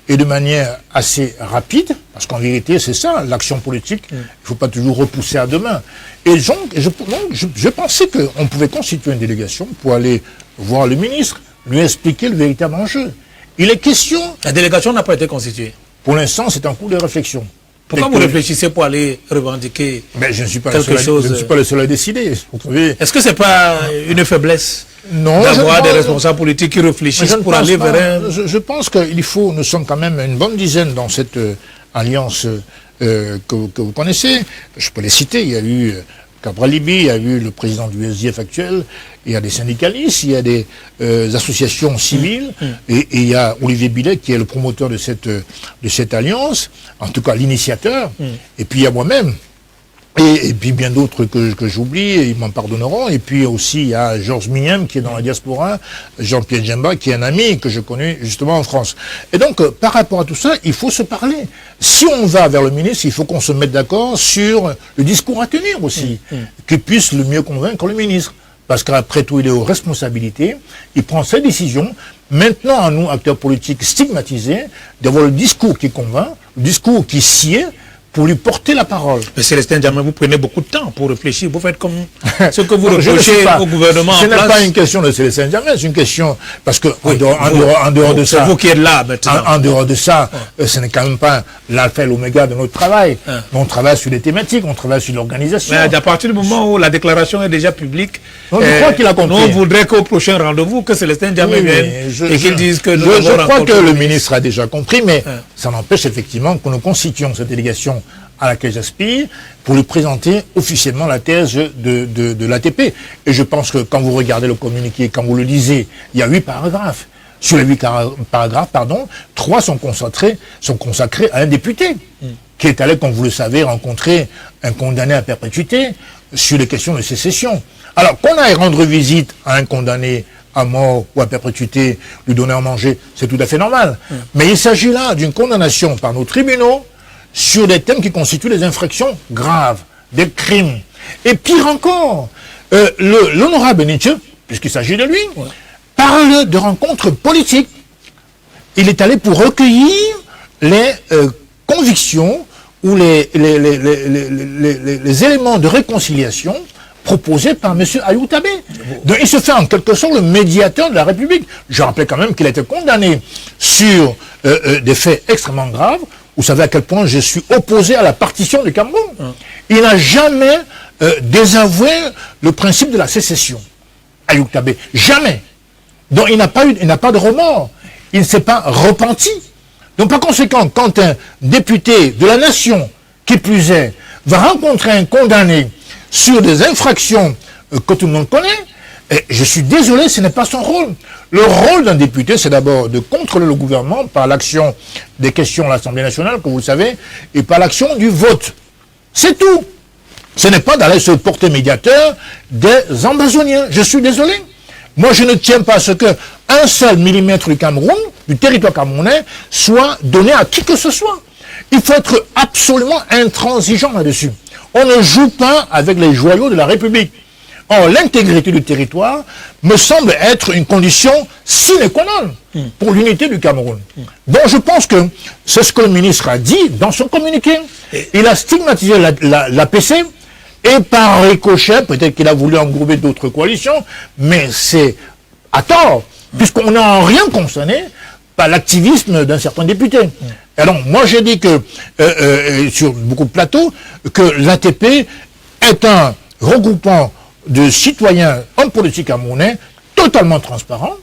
et de manière assez rapide, parce qu'en vérité, c'est ça, l'action politique, il ne faut pas toujours repousser à demain. Et donc, je pensais qu'on pouvait constituer une délégation pour aller voir le ministre, lui expliquer le véritable enjeu. Il est question... La délégation n'a pas été constituée. Pour l'instant, c'est en cours de réflexion. Pourquoi vous réfléchissez pour aller revendiquer je ne suis pas quelque chose? Je ne suis pas le seul à décider. Est-ce que ce n'est pas une faiblesse d'avoir des responsables politiques qui réfléchissent pour aller vers un... Je pense qu'il faut, nous sommes quand même une bonne dizaine dans cette alliance que vous connaissez. Je peux les citer, il y a eu Cabral Libye, il y a eu le président du SDF actuel, il y a des syndicalistes, il y a des associations civiles, et il y a Olivier Billet qui est le promoteur de cette alliance, en tout cas l'initiateur, et puis il y a moi-même. Et puis bien d'autres que j'oublie, ils m'en pardonneront. Et puis aussi, il y a Georges Mignem qui est dans la diaspora, Jean-Pierre Djemba qui est un ami que je connais justement en France. Et donc, par rapport à tout ça, il faut se parler. Si on va vers le ministre, il faut qu'on se mette d'accord sur le discours à tenir aussi, qu'il puisse le mieux convaincre le ministre. Parce qu'après tout, il est aux responsabilités, il prend ses décisions. Maintenant, à nous, acteurs politiques stigmatisés, d'avoir le discours qui convainc, le discours qui sied, pour lui porter la parole. Mais Célestin Djamé, vous prenez beaucoup de temps pour réfléchir. Vous faites comme ce que vous reprochez au gouvernement en place. Ce n'est pas une question de Célestin Djamé, c'est une question... Parce que en dehors de ça... C'est vous qui êtes là maintenant. En dehors de ça, ce n'est quand même pas l'alpha et l'oméga de notre travail. On travaille sur les thématiques, on travaille sur l'organisation. Mais à partir du moment où la déclaration est déjà publique, je crois qu'il a compris. On voudrait qu'au prochain rendez-vous, que Célestin Djamé vienne et qu'il dise que nous je crois que le ministre a déjà compris, mais ça n'empêche effectivement que nous constituions cette délégation à laquelle j'aspire, pour lui présenter officiellement la thèse de l'ATP. Et je pense que quand vous regardez le communiqué, quand vous le lisez, il y a 8 paragraphes. Sur les 8 paragraphes, 3 sont consacrés à un député, qui est allé, comme vous le savez, rencontrer un condamné à perpétuité sur les questions de sécession. Alors, qu'on aille rendre visite à un condamné à mort ou à perpétuité, lui donner à manger, c'est tout à fait normal. Mais il s'agit là d'une condamnation par nos tribunaux sur des thèmes qui constituent des infractions graves, des crimes. Et pire encore, l'honorable Nietzsche, puisqu'il s'agit de lui, parle de rencontres politiques. Il est allé pour recueillir les convictions ou les éléments de réconciliation proposés par M. Ayou Tabé. Donc il se fait en quelque sorte le médiateur de la République. Je rappelle quand même qu'il a été condamné sur des faits extrêmement graves. Vous savez à quel point je suis opposé à la partition du Cameroun. Il n'a jamais désavoué le principe de la sécession. Ayou Tabé, jamais. Donc il n'a pas de remords. Il ne s'est pas repenti. Donc par conséquent, quand un député de la nation, qui plus est, va rencontrer un condamné sur des infractions que tout le monde connaît, et je suis désolé, ce n'est pas son rôle. Le rôle d'un député, c'est d'abord de contrôler le gouvernement par l'action des questions à l'Assemblée nationale, comme vous le savez, et par l'action du vote. C'est tout. Ce n'est pas d'aller se porter médiateur des ambazoniens. Je suis désolé. Moi, je ne tiens pas à ce qu'un seul millimètre du Cameroun, du territoire camerounais, soit donné à qui que ce soit. Il faut être absolument intransigeant là-dessus. On ne joue pas avec les joyaux de la République. Or, l'intégrité du territoire me semble être une condition sine qua non pour l'unité du Cameroun. Donc, je pense que c'est ce que le ministre a dit dans son communiqué. Il a stigmatisé l'APC et par ricochet, peut-être qu'il a voulu englober d'autres coalitions, mais c'est à tort, puisqu'on n'a en rien concerné par l'activisme d'un certain député. Alors, moi, j'ai dit que, sur beaucoup de plateaux, que l'ATP est un regroupement de citoyens, hommes politiques camerounais, totalement transparents,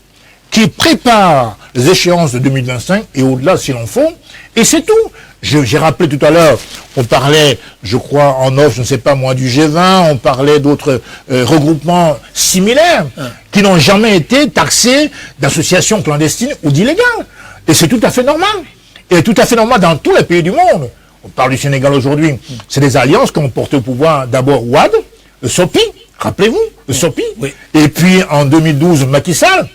qui préparent les échéances de 2025 et au-delà si l'on faut, Et c'est tout. J'ai rappelé tout à l'heure, on parlait, je crois, en off, je ne sais pas moi, du G20, on parlait d'autres regroupements similaires qui n'ont jamais été taxés d'associations clandestines ou d'illégales. Et c'est tout à fait normal. Et tout à fait normal dans tous les pays du monde. On parle du Sénégal aujourd'hui. C'est des alliances qui ont porté au pouvoir d'abord Ouad, le SOPI, rappelez-vous, le SOPI. Oui. Et puis en 2012, Macky Sall,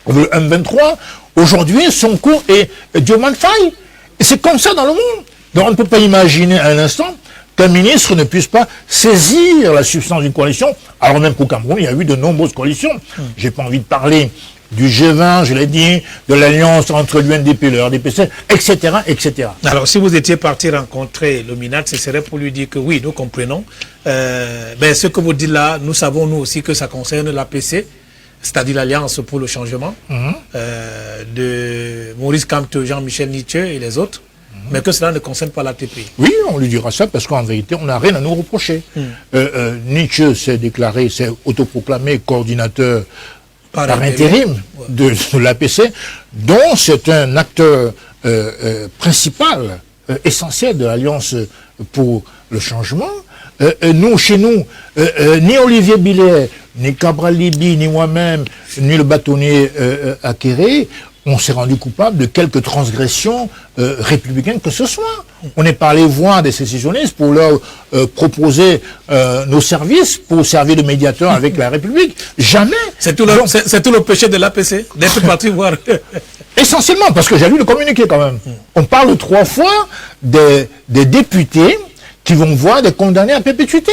le M23. Aujourd'hui, Sonko et Diomaye Faye. Et c'est comme ça dans le monde. Donc on ne peut pas imaginer à un instant qu'un ministre ne puisse pas saisir la substance d'une coalition, alors même qu'au Cameroun, il y a eu de nombreuses coalitions. J'ai pas envie de parler du G20, je l'ai dit, de l'alliance entre l'UNDP et le RDPC, etc., etc. Alors, si vous étiez parti rencontrer le MINAT, ce serait pour lui dire que oui, nous comprenons. Ce que vous dites là, nous savons nous aussi que ça concerne l'APC, c'est-à-dire l'Alliance pour le changement, de Maurice Kamto, Jean-Michel Nietzsche et les autres, mais que cela ne concerne pas l'ATP. Oui, on lui dira ça parce qu'en vérité, on n'a rien à nous reprocher. Nietzsche s'est déclaré, s'est autoproclamé coordinateur par intérim de l'APC, dont c'est un acteur principal, essentiel de l'Alliance pour le changement. Nous, chez nous, ni Olivier Billet, ni Cabral Libi, ni moi-même, ni le bâtonnier Akéré, on s'est rendu coupable de quelques transgressions républicaines que ce soit. On n'est pas allé voir des sécessionnistes pour leur proposer nos services, pour servir de médiateur avec la République. Jamais. C'est tout le péché de l'APC, d'être parti voir. Essentiellement, parce que j'ai lu le communiqué quand même. On parle 3 fois des députés qui vont voir des condamnés à perpétuité.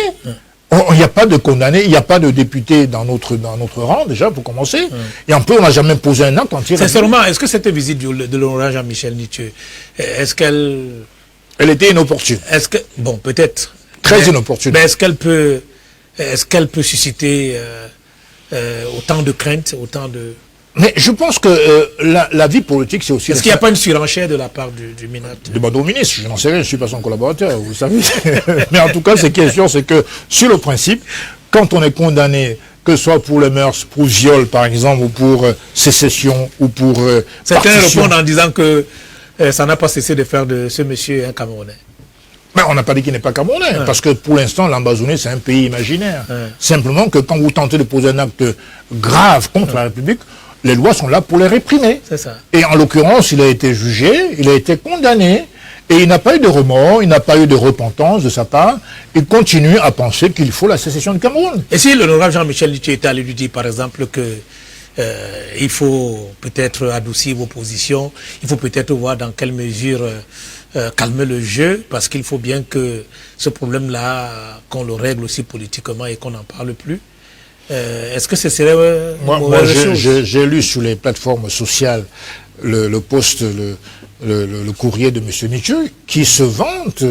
Il n'y a pas de condamnés, il n'y a pas de députés dans notre rang, déjà, pour commencer. Et en plus, on n'a jamais posé un acte entier. Sincèrement, est-ce que cette visite de l'honorable Jean-Michel Nietzsche, est-ce qu'elle... Elle était inopportune. Est-ce que... Bon, peut-être. Très inopportune. Mais est-ce qu'elle peut susciter autant de craintes, autant de... Mais je pense que la vie politique, c'est aussi... Est-ce qu'il n'y a pas une surenchère de la part du MINAT? Demande au ministre, je n'en sais rien, je ne suis pas son collaborateur, vous savez. Mais en tout cas, c'est question, c'est que, sur le principe, quand on est condamné, que ce soit pour les mœurs, pour viol, par exemple, ou pour sécession, ou pour certains répondent en disant que ça n'a pas cessé de faire de ce monsieur un Camerounais. Mais on n'a pas dit qu'il n'est pas Camerounais, parce que pour l'instant, l'Ambazonie, c'est un pays imaginaire. Simplement que quand vous tentez de poser un acte grave contre la République, les lois sont là pour les réprimer. C'est ça. Et en l'occurrence, il a été jugé, il a été condamné, et il n'a pas eu de remords, il n'a pas eu de repentance de sa part. Il continue à penser qu'il faut la sécession du Cameroun. Et si l'honorable Jean-Michel Nietzsche était allé lui dire, par exemple, que il faut peut-être adoucir vos positions, il faut peut-être voir dans quelle mesure calmer le jeu, parce qu'il faut bien que ce problème-là, qu'on le règle aussi politiquement et qu'on n'en parle plus. Est-ce que ce serait moi j'ai lu sur les plateformes sociales le post, le courrier de M. Nietzsche, qui se vante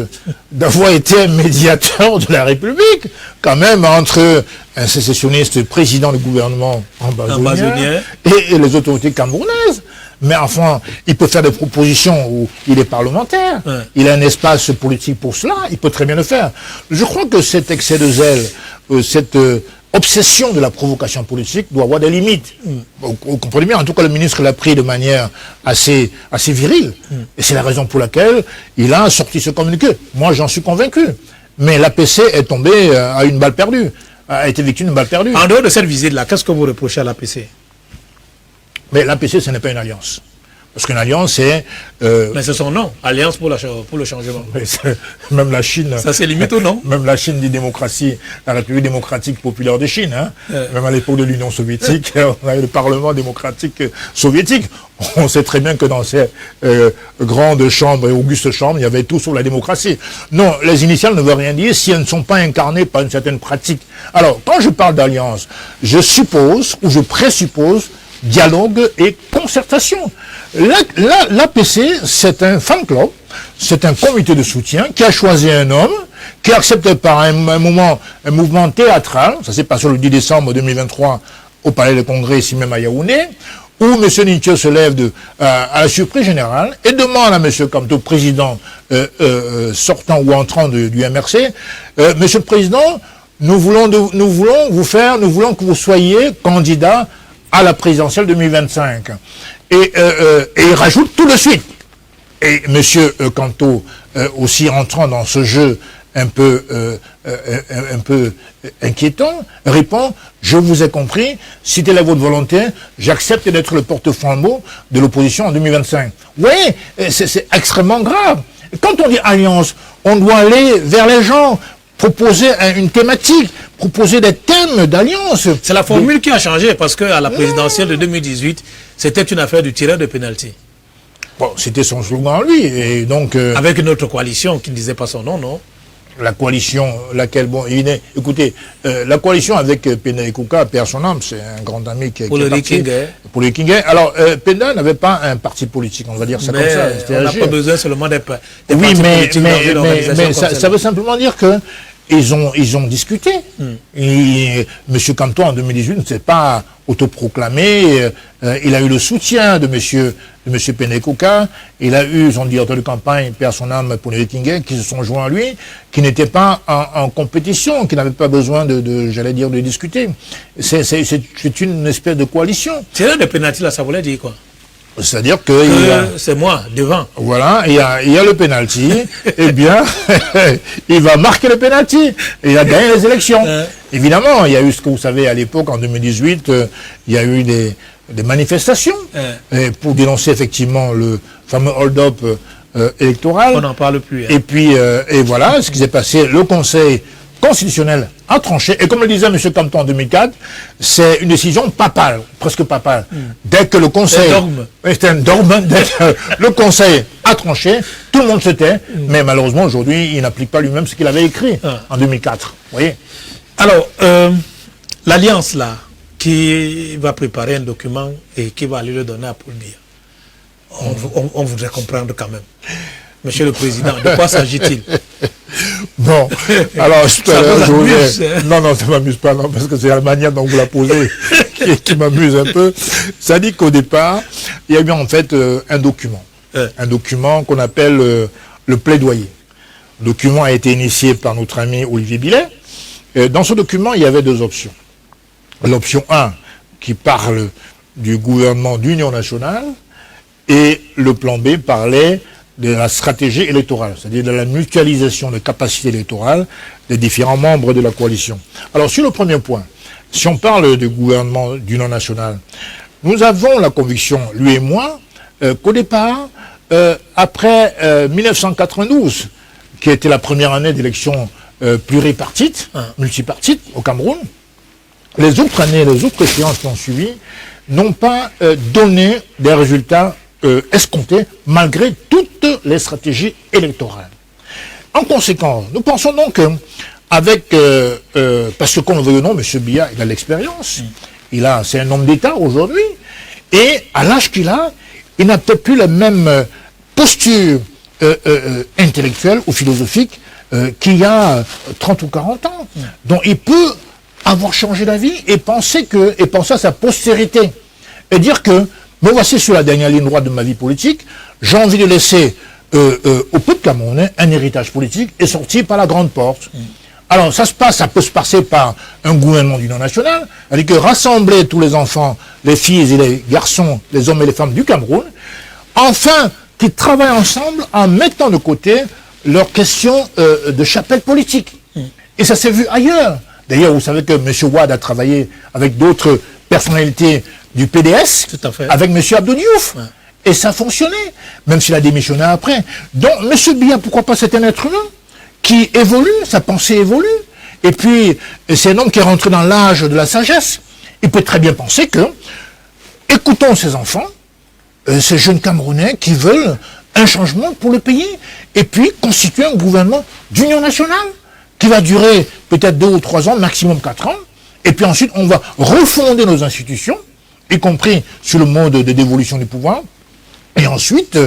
d'avoir été un médiateur de la République, quand même, entre un sécessionniste président du gouvernement ambazonien et les autorités camerounaises. Mais enfin, il peut faire des propositions où il est parlementaire, il a un espace politique pour cela, il peut très bien le faire. Je crois que cet excès de zèle, cette obsession de la provocation politique doit avoir des limites. Vous comprenez bien, en tout cas le ministre l'a pris de manière assez virile. Et c'est la raison pour laquelle il a sorti ce communiqué. Moi j'en suis convaincu. Mais l'APC est tombé à une balle perdue, a été victime d'une balle perdue. En dehors de cette visite-là, qu'est-ce que vous reprochez à l'APC? Mais l'APC, ce n'est pas une alliance. Parce qu'une alliance, c'est... Mais c'est son nom, Alliance pour le changement. Même la Chine... Ça c'est limite ou non? Même la Chine dit démocratie, la République démocratique populaire de Chine. Hein. Même à l'époque de l'Union soviétique, on avait le Parlement démocratique soviétique. On sait très bien que dans ces grandes chambres et augustes chambres, il y avait tout sur la démocratie. Non, les initiales ne veulent rien dire si elles ne sont pas incarnées par une certaine pratique. Alors, quand je parle d'alliance, je suppose, ou je présuppose, dialogue et concertation. L'APC, c'est un fan club, c'est un comité de soutien qui a choisi un homme, qui a accepté par un mouvement théâtral, ça s'est passé le 10 décembre 2023 au Palais de Congrès, ici même à Yaoundé, où M. Nietzsche se lève à la surprise générale et demande à M. Kamto, président sortant ou entrant du MRC, Monsieur le Président, nous voulons que vous soyez candidat à la présidentielle 2025. Et il rajoute tout de suite, Et M. Kanto, aussi entrant dans ce jeu un peu inquiétant, répond « Je vous ai compris, si telle est votre volonté, j'accepte d'être le porte-flambeau de l'opposition en 2025. » Oui, c'est extrêmement grave. Quand on dit alliance, on doit aller vers les gens, proposer une thématique, proposer des thèmes d'alliance. C'est la formule qui a changé, parce qu'à la présidentielle de 2018, c'était une affaire du tireur de pénalty. Bon, c'était son slogan, lui, et donc... avec une autre coalition qui ne disait pas son nom, non? La coalition, laquelle, bon, écoutez, la coalition avec Pena Ekuka, perd son âme, c'est un grand ami qui est parti. Pour les Kingay. Alors, Pena n'avait pas un parti politique, on va dire ça comme ça. On n'a pas besoin seulement des partis politiques. Mais ça veut simplement dire que ils ont discuté. Et M. Kanto, en 2018, ne s'est pas autoproclamé. Il a eu le soutien de M. Pena Ekuka. Il a eu son directeur de campagne, père son âme, pour les Kingay, qui se sont joints à lui, qui n'étaient pas en compétition, qui n'avaient pas besoin de discuter. C'est une espèce de coalition. Tireur de pénalty, là, ça voulait dire quoi? C'est-à-dire que c'est moi, devant. Voilà, il y a le penalty, eh bien, il va marquer le penalty, et il a gagné les élections. Évidemment, il y a eu ce que vous savez, à l'époque, en 2018, il y a eu des manifestations pour dénoncer effectivement le fameux hold-up électoral. On n'en parle plus. Hein. Et puis, et voilà, ce qui s'est passé, le Conseil constitutionnel a tranché, et comme le disait M. Kanto en 2004, c'est une décision papale, presque papale. Dès que le Conseil... C'est un dogme. Dès que le Conseil a tranché, tout le monde se tait, mais malheureusement, aujourd'hui, il n'applique pas lui-même ce qu'il avait écrit en 2004. Vous voyez? Alors, l'Alliance, là, qui va préparer un document et qui va aller le donner à Paul Biya, on voudrait comprendre quand même. Monsieur le Président, de quoi s'agit-il? Bon, alors je voulais... Non, ça ne m'amuse pas, non, parce que c'est la manière dont vous la posez qui m'amuse un peu. Ça dit qu'au départ, il y a eu en fait un document qu'on appelle le plaidoyer. Le document a été initié par notre ami Olivier Billet. Dans ce document, il y avait deux options. L'option 1, qui parle du gouvernement d'union nationale, et le plan B parlait de la stratégie électorale, c'est-à-dire de la mutualisation des capacités électorales des différents membres de la coalition. Alors, sur le premier point, si on parle du gouvernement d'union nationale, nous avons la conviction, lui et moi, qu'au départ, après 1992, qui était la première année d'élection pluripartite, multipartite au Cameroun, les autres années, les autres échéances qui ont suivi, n'ont pas donné des résultats escomptés, malgré toutes les stratégies électorales. En conséquence, nous pensons donc avec, parce que qu'on le veuille ou non, M. Biya, il a l'expérience, c'est un homme d'État aujourd'hui, et à l'âge qu'il a, il n'a peut-être plus la même posture intellectuelle ou philosophique qu'il y a 30 ou 40 ans. Donc il peut avoir changé d'avis et penser à sa postérité, et dire que me voici sur la dernière ligne droite de ma vie politique, j'ai envie de laisser au peuple camerounais un héritage politique et sortir par la grande porte. Alors ça peut se passer par un gouvernement d'union nationale, c'est-à-dire que rassembler tous les enfants, les filles et les garçons, les hommes et les femmes du Cameroun, enfin qui travaillent ensemble en mettant de côté leurs questions de chapelle politique. Et ça s'est vu ailleurs. D'ailleurs, vous savez que M. Wade a travaillé avec d'autres personnalités du PDS, avec M. Abdou Diouf. Et ça a fonctionné, même s'il a démissionné après. Donc, M. Biya, pourquoi pas, c'est un être humain qui évolue, sa pensée évolue. Et puis, c'est un homme qui est rentré dans l'âge de la sagesse. Il peut très bien penser que, écoutons ces enfants, ces jeunes Camerounais qui veulent un changement pour le pays, et puis constituer un gouvernement d'union nationale qui va durer peut-être 2 ou 3 ans, maximum 4 ans, et puis ensuite on va refonder nos institutions, y compris sur le mode de dévolution du pouvoir, et ensuite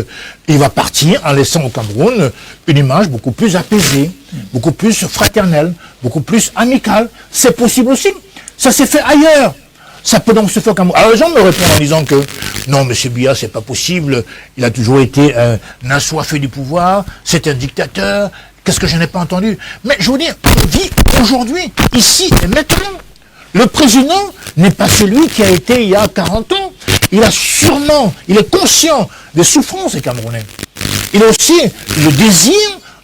il va partir en laissant au Cameroun une image beaucoup plus apaisée, beaucoup plus fraternelle, beaucoup plus amicale. C'est possible aussi, ça s'est fait ailleurs. Ça peut donc se faire comme... Alors les gens me répondent en disant que non, M. Biya, c'est pas possible, il a toujours été un assoiffé du pouvoir, c'est un dictateur, qu'est-ce que je n'ai pas entendu? Mais je vous dis, on vit aujourd'hui, ici et maintenant. Le président n'est pas celui qui a été il y a 40 ans. Il est conscient des souffrances des Camerounais. il a aussi le désir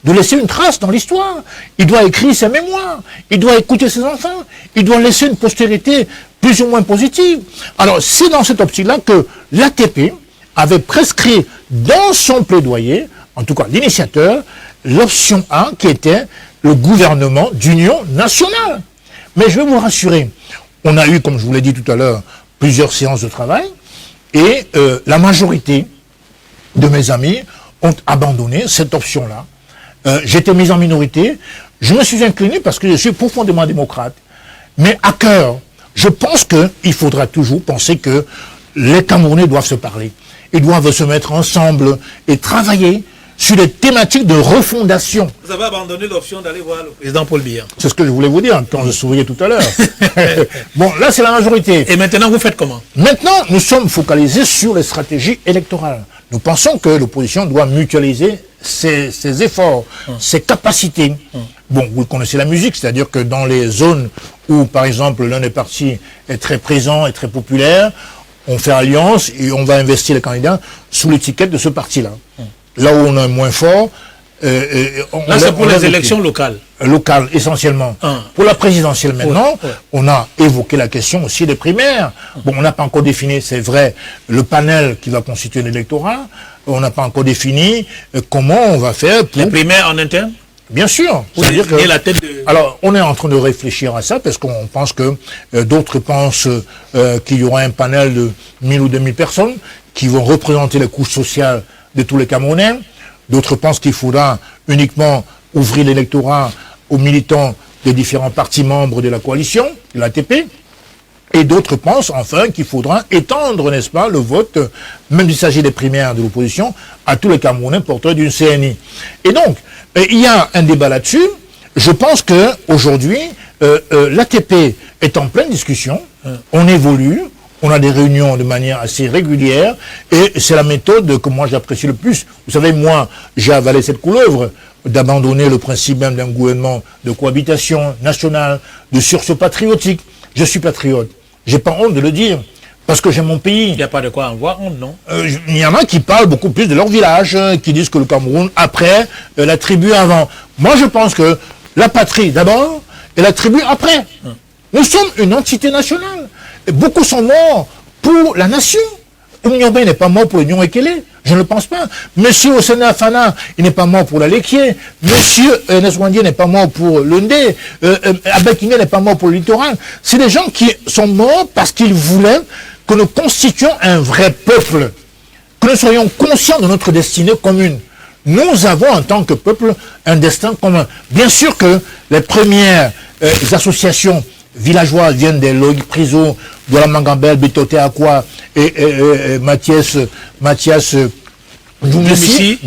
de laisser une trace dans l'histoire. Il doit écrire ses mémoires, il doit écouter ses enfants, il doit laisser une postérité plus ou moins positive. Alors, c'est dans cette optique-là que l'ATP avait prescrit dans son plaidoyer, en tout cas l'initiateur, l'option 1 qui était le gouvernement d'union nationale. Mais je vais vous rassurer, on a eu, comme je vous l'ai dit tout à l'heure, plusieurs séances de travail, et la majorité de mes amis ont abandonné cette option-là. J'étais mis en minorité, je me suis incliné parce que je suis profondément démocrate, mais à cœur, je pense qu'il faudra toujours penser que les Camerounais doivent se parler. Ils doivent se mettre ensemble et travailler sur les thématiques de refondation. Vous avez abandonné l'option d'aller voir le président Paul Biya. C'est ce que je voulais vous dire quand je souriais tout à l'heure. Bon, là c'est la majorité. Et maintenant vous faites comment? Maintenant, nous sommes focalisés sur les stratégies électorales. Nous pensons que l'opposition doit mutualiser ses efforts, ses capacités. Bon, vous connaissez la musique, c'est-à-dire que dans les zones où, par exemple, l'un des partis est très présent et très populaire, on fait alliance et on va investir les candidats sous l'étiquette de ce parti-là. Là où on est moins fort... là, c'est pour les élections locales. Locales, essentiellement. Pour la présidentielle, maintenant, on a évoqué la question aussi des primaires. Bon, on n'a pas encore défini, c'est vrai, le panel qui va constituer l'électorat. On n'a pas encore défini comment on va faire pour... Les primaires en interne? Bien sûr. C'est-à-dire que... la tête de... Alors, on est en train de réfléchir à ça, parce qu'on pense que d'autres pensent qu'il y aura un panel de 1000 ou 2000 personnes qui vont représenter les couches sociales de tous les Camerounais. D'autres pensent qu'il faudra uniquement ouvrir l'électorat aux militants des différents partis membres de la coalition, de l'ATP. Et d'autres pensent enfin qu'il faudra étendre, n'est-ce pas, le vote, même s'il s'agit des primaires de l'opposition, à tous les Camerounais porteurs d'une CNI. Et donc, il y a un débat là-dessus. Je pense qu'aujourd'hui, l'ATP est en pleine discussion. On évolue. On a des réunions de manière assez régulière et c'est la méthode que moi j'apprécie le plus. Vous savez, moi, j'ai avalé cette couleuvre d'abandonner le principe même d'un gouvernement de cohabitation nationale, de sursaut patriotique. Je suis patriote. J'ai pas honte de le dire parce que j'ai mon pays. Il n'y a pas de quoi en voir honte, non? Il y en a qui parlent beaucoup plus de leur village, qui disent que le Cameroun après, la tribu avant. Moi, je pense que la patrie d'abord et la tribu après. Nous sommes une entité nationale. Et beaucoup sont morts pour la nation. Oumniobé n'est pas mort pour l'Union Ekele, je ne le pense pas. Monsieur Osene Afana, il n'est pas mort pour la Lekié. Monsieur Neswandier n'est pas mort pour l'Undé. Abekine n'est pas mort pour le littoral. C'est des gens qui sont morts parce qu'ils voulaient que nous constituions un vrai peuple, que nous soyons conscients de notre destinée commune. Nous avons en tant que peuple un destin commun. Bien sûr que les premières associations villageois viennent des Loïc Priso, Douala Mangambel, Betoté Akwa et Mathias Djoumessi,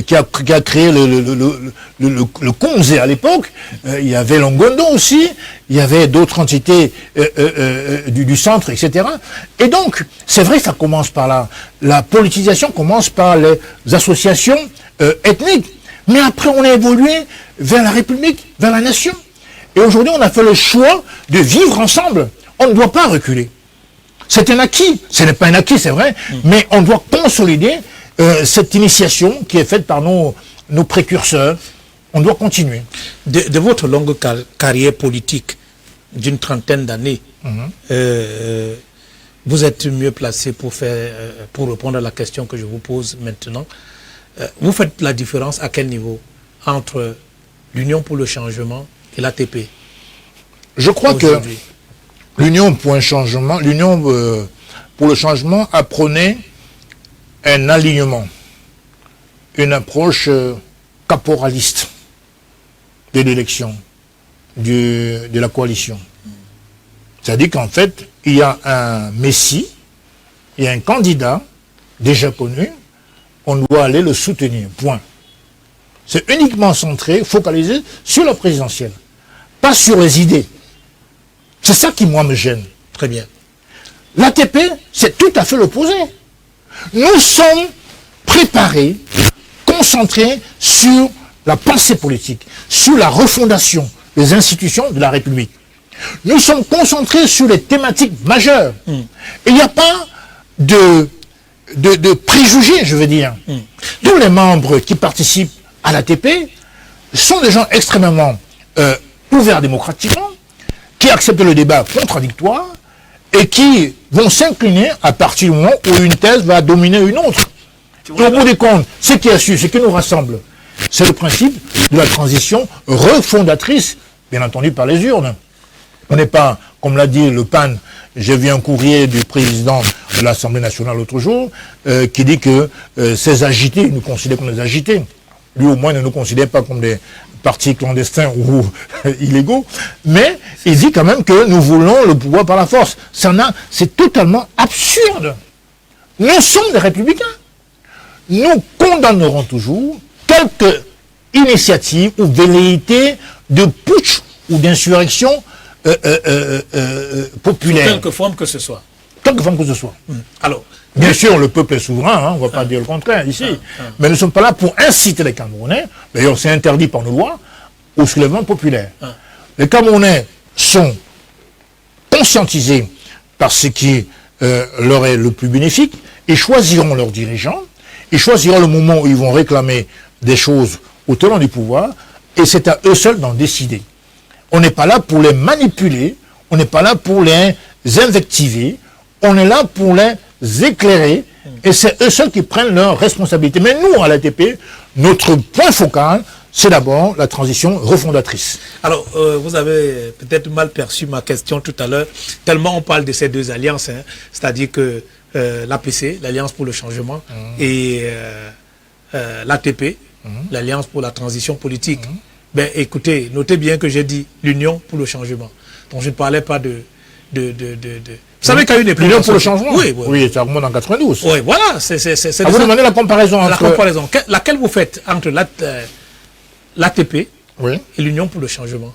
qui a créé le Konze à l'époque. Il y avait Longondo aussi, il y avait d'autres entités du centre, etc. Et donc, c'est vrai que ça commence par là. La politisation commence par les associations ethniques. Mais après, on a évolué vers la République, vers la nation. Et aujourd'hui, on a fait le choix de vivre ensemble. On ne doit pas reculer. C'est un acquis. Ce n'est pas un acquis, c'est vrai, mais on doit consolider cette initiation qui est faite par nos précurseurs. On doit continuer. De votre longue carrière politique d'une trentaine d'années, vous êtes mieux placé pour répondre à la question que je vous pose maintenant. Vous faites la différence à quel niveau entre l'Union pour le changement et l'ATP? Je crois que l'Union pour un changement, l'Union pour le changement apprenait un alignement, une approche caporaliste de l'élection, de la coalition. C'est-à-dire qu'en fait, il y a un messie, il y a un candidat déjà connu, on doit aller le soutenir, point. C'est uniquement centré, focalisé sur la présidentielle, pas sur les idées. C'est ça qui, moi, me gêne. Très bien. L'ATP, c'est tout à fait l'opposé. Nous sommes préparés, concentrés sur la pensée politique, sur la refondation des institutions de la République. Nous sommes concentrés sur les thématiques majeures. Et il n'y a pas de de préjugés, je veux dire. Tous les membres qui participent à l'ATP sont des gens extrêmement ouverts démocratiquement, qui acceptent le débat contradictoire et qui vont s'incliner à partir du moment où une thèse va dominer une autre. Au bout du compte, ce qui est sûr, ce qui nous rassemble, c'est le principe de la transition refondatrice, bien entendu par les urnes. On n'est pas, comme l'a dit Le Pen, j'ai vu un courrier du président de l'Assemblée nationale l'autre jour, qui dit que ces agités, il nous considère comme des agités. Lui au moins ne nous considère pas comme des partis clandestins ou illégaux, mais il dit quand même que nous voulons le pouvoir par la force. C'est totalement absurde. Nous sommes des républicains. Nous condamnerons toujours quelques initiatives ou velléités de putsch ou d'insurrection populaire. Sous quelque forme que ce soit. Quelque forme que ce soit. Alors, bien sûr, le peuple est souverain, hein, on ne va pas dire le contraire ici. Mais nous ne sommes pas là pour inciter les Camerounais, d'ailleurs c'est interdit par nos lois, au soulèvement populaire. Les Camerounais sont conscientisés par ce qui leur est le plus bénéfique, et choisiront leurs dirigeants, ils choisiront le moment où ils vont réclamer des choses au tenant du pouvoir, et c'est à eux seuls d'en décider. On n'est pas là pour les manipuler, on n'est pas là pour les invectiver, on est là pour les éclairer, et c'est eux seuls qui prennent leurs responsabilités. Mais nous, à l'ATP, notre point focal, c'est d'abord la transition refondatrice. Alors, vous avez peut-être mal perçu ma question tout à l'heure, tellement on parle de ces deux alliances, hein, c'est-à-dire que l'APC, l'Alliance pour le changement, et l'ATP, l'Alliance pour la transition politique. Ben, écoutez, notez bien que j'ai dit l'Union pour le changement. Donc je ne parlais pas de... Vous savez qu'il y a une époque... L'Union pour le changement? Oui, oui, ça remonte en 92. Oui, voilà. Vous demandez la comparaison entre... La comparaison. Laquelle vous faites entre l'ATP et l'Union pour le changement?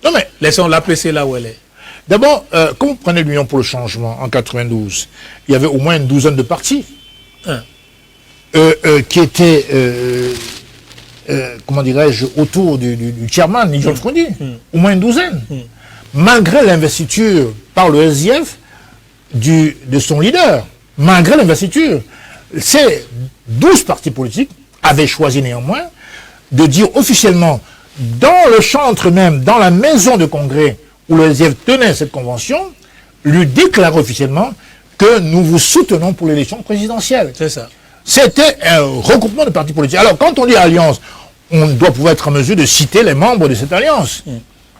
Non mais... Laissons l'APC là où elle est. D'abord, quand vous prenez l'Union pour le changement en 92, il y avait au moins une douzaine de partis qui étaient... comment dirais-je, autour du chairman, Nigel Frondi, au moins une douzaine. Malgré l'investiture par le SDF de son leader, malgré l'investiture, ces 12 partis politiques avaient choisi néanmoins de dire officiellement, dans le chantre même, dans la maison de congrès où le SDF tenait cette convention, lui déclarer officiellement que nous vous soutenons pour l'élection présidentielle. C'est ça. C'était un regroupement de partis politiques. Alors, quand on dit alliance, on doit pouvoir être en mesure de citer les membres de cette alliance.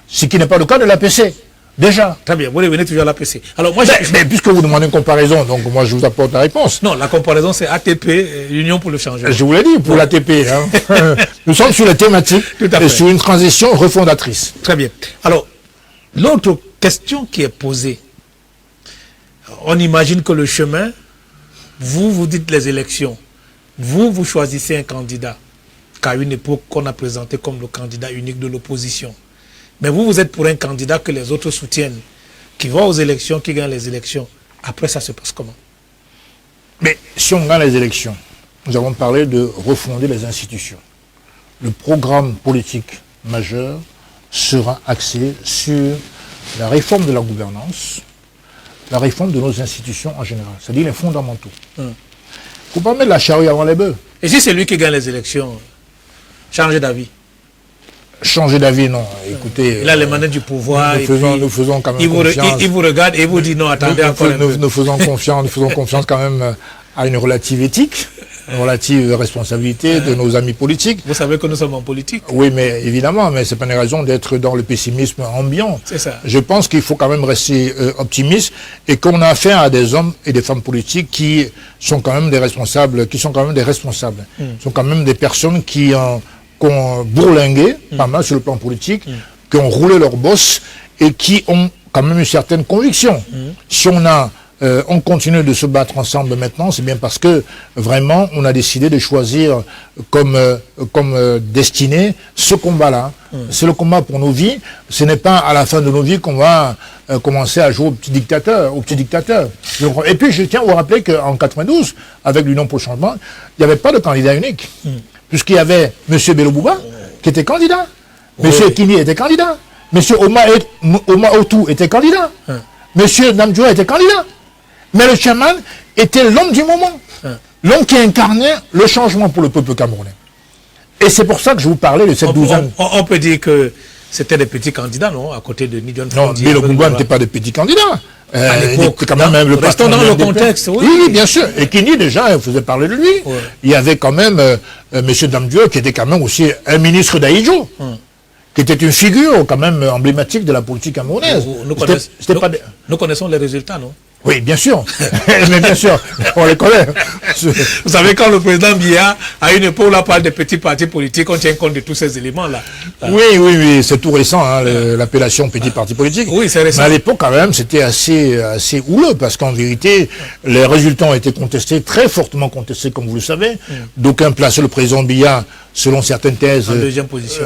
Ce qui n'est pas le cas de l'APC. Déjà. Très bien, vous revenez toujours à l'APC. Alors, moi, mais puisque vous demandez une comparaison, donc moi je vous apporte la réponse. Non, la comparaison c'est ATP, l'Union pour le changement. Je vous l'ai dit, pour l'ATP. Hein. Nous sommes sur la thématique et sur une transition refondatrice. Très bien. Alors, l'autre question qui est posée, on imagine que le chemin, vous dites les élections, vous choisissez un candidat qu'à une époque qu'on a présenté comme le candidat unique de l'opposition. Mais vous êtes pour un candidat que les autres soutiennent, qui va aux élections, qui gagne les élections. Après, ça se passe comment? Mais si on gagne les élections, nous avons parlé de refonder les institutions. Le programme politique majeur sera axé sur la réforme de la gouvernance, la réforme de nos institutions en général, c'est-à-dire les fondamentaux. Il ne faut pas mettre la charrue avant les bœufs. Et si c'est lui qui gagne les élections, changer d'avis? Changer d'avis, non. Écoutez, il a les manettes du pouvoir. Nous faisons quand même confiance. Il vous regarde et vous dit non, attendez encore un peu. Nous faisons confiance quand même à une relative éthique, une relative responsabilité de nos amis politiques. Vous savez que nous sommes en politique. Oui, mais évidemment, mais c'est pas une raison d'être dans le pessimisme ambiant. C'est ça. Je pense qu'il faut quand même rester optimiste et qu'on a affaire à des hommes et des femmes politiques qui sont quand même des responsables, sont quand même des personnes qui ont bourlingué pas mal sur le plan politique, qui ont roulé leur bosse et qui ont quand même une certaine conviction. Si on continue de se battre ensemble maintenant, c'est bien parce que vraiment on a décidé de choisir comme destinée ce combat-là. C'est le combat pour nos vies. Ce n'est pas à la fin de nos vies qu'on va commencer à jouer au petit dictateur. Et puis je tiens à vous rappeler qu'en 92, avec l'Union pour le changement, il n'y avait pas de candidat unique. Puisqu'il y avait M. Bello Bouba qui était candidat, M. Kini était candidat, M. Oma Otu était candidat, M. Namjoua était candidat. Mais le chairman était l'homme du moment. L'homme qui incarnait le changement pour le peuple camerounais. Et c'est pour ça que je vous parlais de cette douzaine. On peut dire que c'était des petits candidats, non? À côté de Nidion Non, Fondi. mais le Boumba n'était pas des petits candidats. À l'époque, quand même le restons dans le contexte, oui. Oui, bien sûr. Et Kini, déjà, il faisait parler de lui. Ouais. Il y avait quand même M. Damdieu, qui était quand même aussi un ministre d'Aïdjo, qui était une figure quand même emblématique de la politique camerounaise. Nous connaissons les résultats, non? Oui, bien sûr. Mais bien sûr, on les connaît. Vous savez, quand le président Biya, à une époque, là, parle des petits partis politiques, on tient compte de tous ces éléments-là. Oui, c'est tout récent, hein, l'appellation petit parti politique. Oui, c'est récent. Mais à l'époque, quand même, c'était assez houleux, parce qu'en vérité, les résultats ont été contestés, très fortement contestés, comme vous le savez. D'aucuns plaçaient le président Biya, selon certaines thèses, en deuxième position.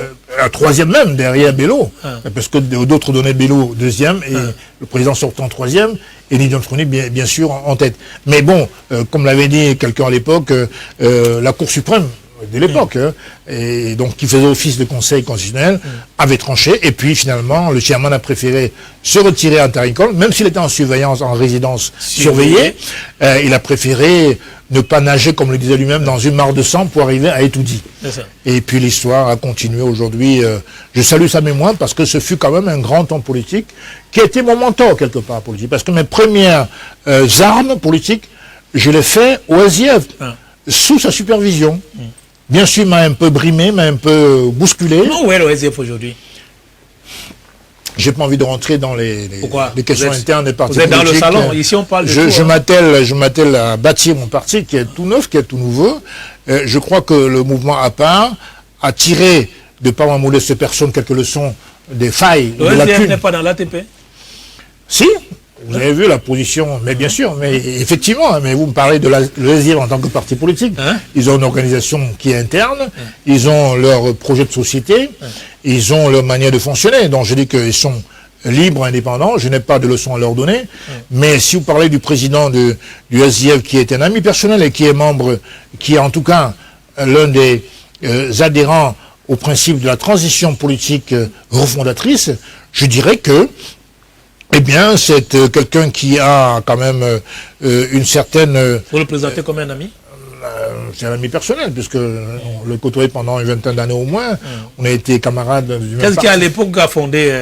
Troisième même, derrière Bello. Parce que d'autres donnaient Bello deuxième, et le président sortant troisième, et Nidion Fondi, bien sûr, en tête. Mais bon, comme l'avait dit quelqu'un à l'époque, la Cour suprême de l'époque, et donc qui faisait office de conseil constitutionnel, avait tranché, et puis finalement, le chairman a préféré se retirer à Taricole, même s'il était en surveillance, en résidence surveillée, il a préféré ne pas nager, comme le disait lui-même, dans une mare de sang pour arriver à Etoudi. Et puis l'histoire a continué aujourd'hui. Je salue sa mémoire parce que ce fut quand même un grand homme politique qui a été mon mentor quelque part politique. Parce que mes premières armes politiques, je les fais au SIF, sous sa supervision. Bien sûr, il m'a un peu brimé, m'a un peu bousculé. Non, où est le SIF aujourd'hui? J'ai pas envie de rentrer dans les questions internes des partis politiques. Vous êtes dans le salon, ici on parle de tout. Je m'attelle à bâtir mon parti qui est tout neuf, qui est tout nouveau. Je crois que le mouvement à part a tiré, de par ma modeste personne, quelques leçons des failles, des lacunes. Le SIF n'est pas dans l'ATP? Si, vous avez vu la position, mais bien sûr, mais effectivement, mais vous me parlez de l'ESIF en tant que parti politique. Ils ont une organisation qui est interne, ils ont leur projet de société, ils ont leur manière de fonctionner. Donc je dis qu'ils sont libres, indépendants, je n'ai pas de leçons à leur donner. Mais si vous parlez du président du SIF qui est un ami personnel et qui est membre, qui est en tout cas l'un des adhérents au principe de la transition politique refondatrice, je dirais que eh bien, c'est quelqu'un qui a quand même une certaine... Vous le présentez comme un ami? C'est un ami personnel, puisque on le côtoyait pendant une vingtaine d'années au moins. On a été camarades du même Qu'est-ce qui, à l'époque, a fondé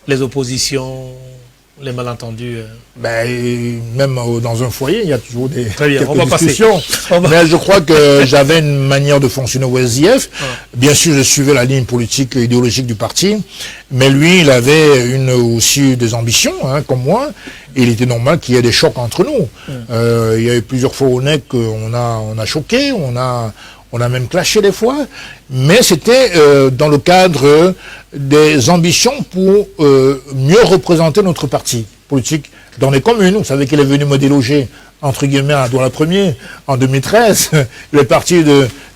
les oppositions, les malentendus? Même dans un foyer, il y a toujours des discussions. Mais je crois que j'avais une manière de fonctionner au SIF. Bien sûr, je suivais la ligne politique et idéologique du parti, mais lui, il avait aussi des ambitions, comme moi, et il était normal qu'il y ait des chocs entre nous. Il y a eu plusieurs fois au NEC qu'on a choqué, on a même clashé des fois, mais c'était dans le cadre des ambitions pour mieux représenter notre parti politique dans les communes. Vous savez qu'il est venu me déloger, entre guillemets, à Douala-Premier, en 2013. Le parti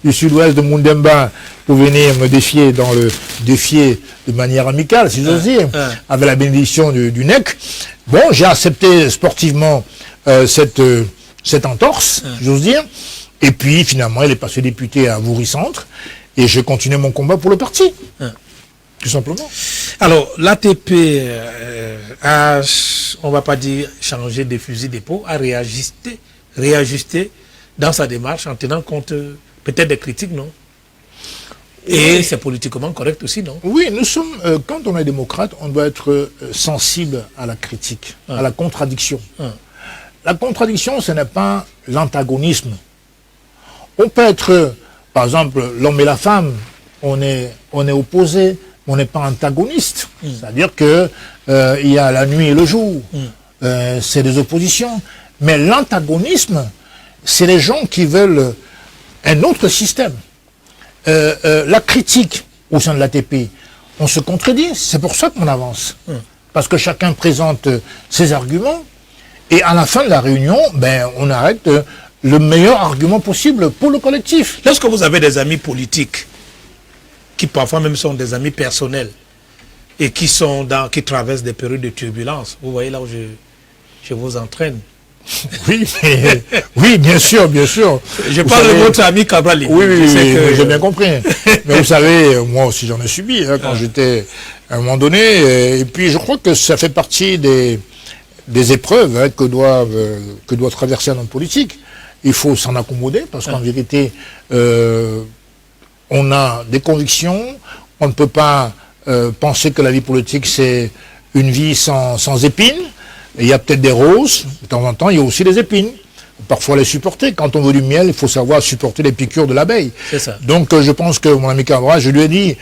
du sud-ouest de Mundemba pour venir me défier de manière amicale, si j'ose dire, avec la bénédiction du NEC. Bon, j'ai accepté sportivement cette entorse, si j'ose dire. Et puis, finalement, il est passé député à Voury-Centre. Et j'ai continué mon combat pour le parti. Tout simplement. Alors, l'ATP a, on ne va pas dire changer de fusil d'épaule, a réajusté dans sa démarche en tenant compte peut-être des critiques, non? Et c'est politiquement correct aussi, non? Oui, nous sommes, quand on est démocrate, on doit être sensible à la critique, à la contradiction. La contradiction, ce n'est pas l'antagonisme. On peut être, par exemple, l'homme et la femme, on est opposés, on n'est pas antagoniste. C'est-à-dire que il y a la nuit et le jour. C'est des oppositions. Mais l'antagonisme, c'est les gens qui veulent un autre système. La critique au sein de l'ATP, on se contredit. C'est pour ça qu'on avance. Parce que chacun présente ses arguments. Et à la fin de la réunion, on arrête le meilleur argument possible pour le collectif. Lorsque vous avez des amis politiques, qui parfois même sont des amis personnels, et qui traversent des périodes de turbulence, vous voyez là où je vous entraîne. Oui, bien sûr, bien sûr. Je parle de votre ami Cabral. Oui, j'ai bien compris. Mais vous savez, moi aussi j'en ai subi quand j'étais à un moment donné. Et puis je crois que ça fait partie des des épreuves que doit traverser un homme politique. Il faut s'en accommoder parce qu'en vérité, on a des convictions. On ne peut pas penser que la vie politique, c'est une vie sans épines. Il y a peut-être des roses, de temps en temps, il y a aussi des épines. Parfois les supporter. Quand on veut du miel, il faut savoir supporter les piqûres de l'abeille. C'est ça. Donc je pense que mon ami Camara, je lui ai dit,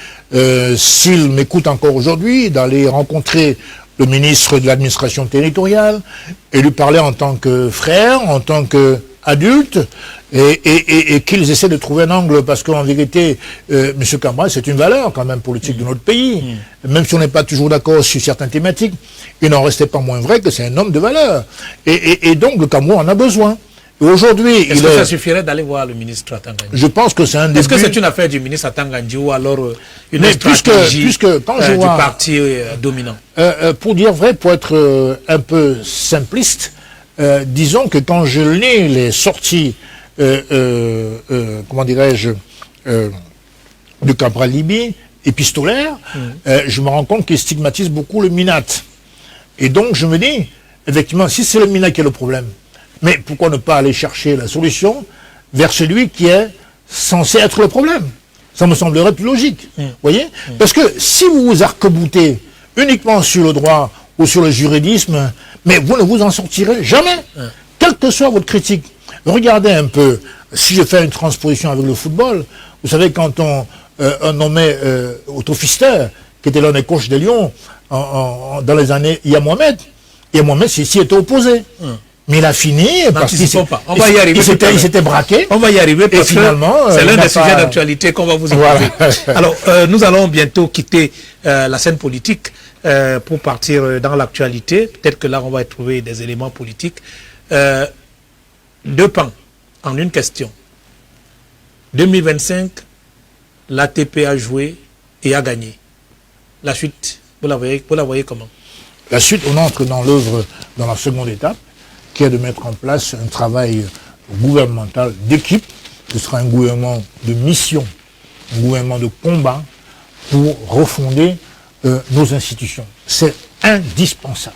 s'il m'écoute encore aujourd'hui, d'aller rencontrer le ministre de l'administration territoriale et lui parler en tant que frère, en tant qu'adulte, et qu'ils essaient de trouver un angle, parce qu'en vérité, M. Camara, c'est une valeur quand même politique de notre pays. Même si on n'est pas toujours d'accord sur certaines thématiques, il n'en restait pas moins vrai que c'est un homme de valeur. Et donc le Cameroun en a besoin. Aujourd'hui, est-ce que ça suffirait d'aller voir le ministre Atangandji? Je pense que c'est un début. Est-ce que c'est une affaire du ministre Atangandji ou alors une stratégie quand je du vois, parti dominant? Pour dire vrai, pour être un peu simpliste, disons que quand je lis les sorties, comment dirais-je, de Cabral Libi, épistolaire, je me rends compte qu'il stigmatise beaucoup le MINAT. Et donc je me dis, effectivement, si c'est le MINAT qui est le problème, mais pourquoi ne pas aller chercher la solution vers celui qui est censé être le problème? Ça me semblerait plus logique. Voyez? Parce que si vous vous arc-boutez uniquement sur le droit ou sur le juridisme, mais vous ne vous en sortirez jamais. Quelle que soit votre critique. Regardez un peu, si je fais une transposition avec le football, vous savez, quand on nommait Otto Pfister, qui était l'un des coachs de Lyon, dans les années, il y a Mohamed s'y était opposé. Mais il a fini parce qu'il s'était braqué. On va y arriver parce que c'est l'un des sujets d'actualité qu'on va vous en parler. Alors, nous allons bientôt quitter la scène politique pour partir dans l'actualité. Peut-être que là, on va y trouver des éléments politiques. Deux pans en une question. 2025, l'ATP a joué et a gagné. La suite, vous la voyez comment? La suite, on entre dans l'œuvre, dans la seconde étape, qui est de mettre en place un travail gouvernemental d'équipe. Ce sera un gouvernement de mission, un gouvernement de combat pour refonder nos institutions. C'est indispensable.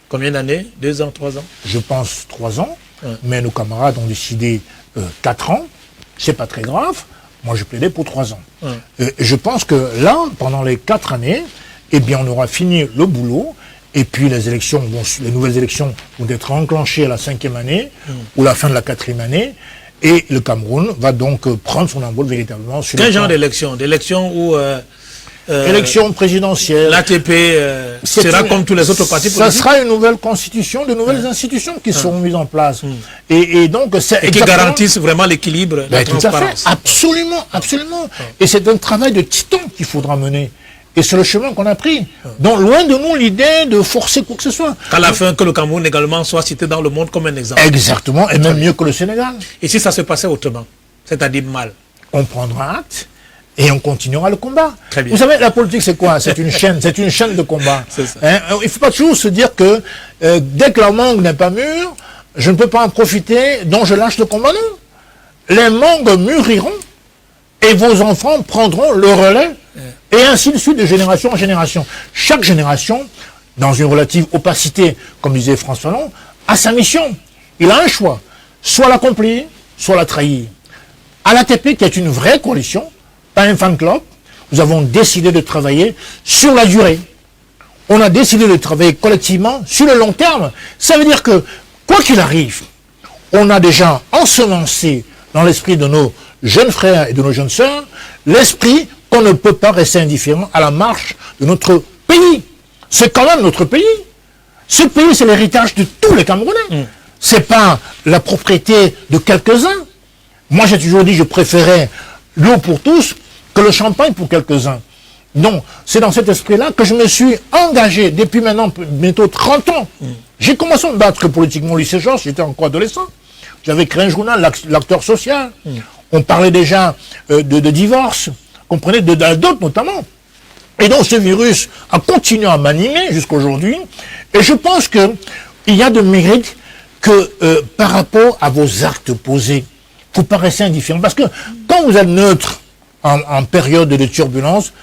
Combien d'années? 2 ans, 3 ans? Je pense 3 ans, mais nos camarades ont décidé 4 ans. C'est pas très grave. Moi, je plaidais pour 3 ans. Et je pense que là, pendant les 4 années, eh bien, on aura fini le boulot. Et puis les nouvelles élections vont être enclenchées à la 5e année ou la fin de la 4e année. Et le Cameroun va donc prendre son envol véritablement sur quel genre d'élection? D'élection où élection présidentielle. L'ATP sera comme tous les autres partis politiques. Ça sera une nouvelle constitution, de nouvelles institutions qui seront mises en place. Et donc c'est qui garantissent vraiment l'équilibre, la transparence. Absolument, absolument. Et c'est un travail de titan qu'il faudra mener. Et c'est le chemin qu'on a pris. Donc, loin de nous l'idée de forcer quoi que ce soit. Qu'à la fin, que le Cameroun également soit cité dans le monde comme un exemple. Exactement, et même mieux que le Sénégal. Et si ça se passait autrement, c'est-à-dire mal? On prendra acte et on continuera le combat. Très bien. Vous savez, la politique, c'est quoi? C'est une chaîne de combat. Il ne faut pas toujours se dire que dès que la mangue n'est pas mûre, je ne peux pas en profiter, donc je lâche le combat. Non. Les mangues mûriront et vos enfants prendront le relais. Et ainsi de suite, de génération en génération. Chaque génération, dans une relative opacité, comme disait François Hollande, a sa mission. Il a un choix. Soit l'accomplir, soit la trahir. À l'ATP, qui est une vraie coalition, pas un fan club, nous avons décidé de travailler sur la durée. On a décidé de travailler collectivement sur le long terme. Ça veut dire que, quoi qu'il arrive, on a déjà ensemencé dans l'esprit de nos jeunes frères et de nos jeunes sœurs l'esprit qu'on ne peut pas rester indifférent à la marche de notre pays. C'est quand même notre pays. Ce pays, c'est l'héritage de tous les Camerounais. C'est pas la propriété de quelques-uns. Moi, j'ai toujours dit que je préférais l'eau pour tous que le champagne pour quelques-uns. Non, c'est dans cet esprit-là que je me suis engagé depuis maintenant bientôt 30 ans. J'ai commencé à me battre politiquement au lycée Georges, j'étais encore adolescent. J'avais créé un journal, l'acteur social. On parlait déjà de divorce. Comprenez, d'autres notamment. Et donc ce virus a continué à m'animer jusqu'aujourd'hui. Et je pense qu'il y a de mérite que par rapport à vos actes posés, vous paraissez indifférent. Parce que quand vous êtes neutre en période de turbulence,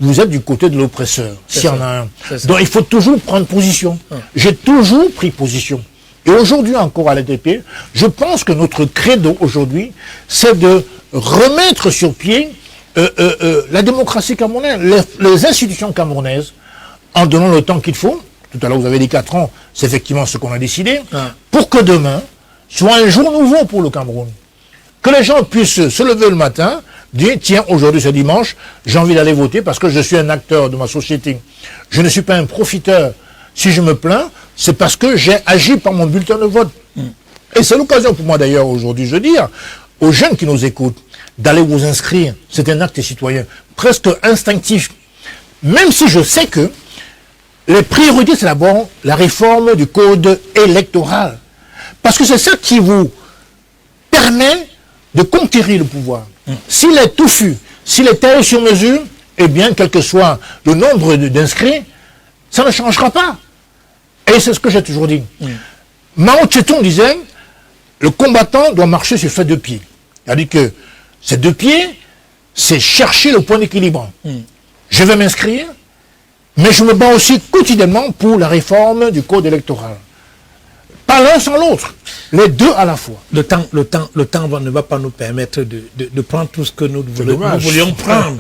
vous êtes du côté de l'oppresseur, s'il y en a un. Donc il faut toujours prendre position. J'ai toujours pris position. Et aujourd'hui encore à l'ADP, je pense que notre credo aujourd'hui, c'est de remettre sur pied la démocratie camerounaise, les institutions camerounaises, en donnant le temps qu'il faut. Tout à l'heure, vous avez dit 4 ans, c'est effectivement ce qu'on a décidé, pour que demain soit un jour nouveau pour le Cameroun. Que les gens puissent se lever le matin, dire, tiens, aujourd'hui c'est dimanche, j'ai envie d'aller voter parce que je suis un acteur de ma société. Je ne suis pas un profiteur. Si je me plains, c'est parce que j'ai agi par mon bulletin de vote. Et c'est l'occasion pour moi d'ailleurs aujourd'hui, je veux dire, aux jeunes qui nous écoutent, d'aller vous inscrire. C'est un acte citoyen, presque instinctif. Même si je sais que les priorités, c'est d'abord la réforme du code électoral. Parce que c'est ça qui vous permet de conquérir le pouvoir. S'il est touffu, s'il est taillé sur mesure, eh bien, quel que soit le nombre d'inscrits, ça ne changera pas. Et c'est ce que j'ai toujours dit. Mao Tse-tung disait, le combattant doit marcher sur ses 2 pieds. C'est-à-dire que ces 2 pieds, c'est chercher le point d'équilibre. Je vais m'inscrire, mais je me bats aussi quotidiennement pour la réforme du code électoral. Pas l'un sans l'autre, les 2 à la fois. Le temps ne va pas nous permettre de prendre tout ce que nous voulions prendre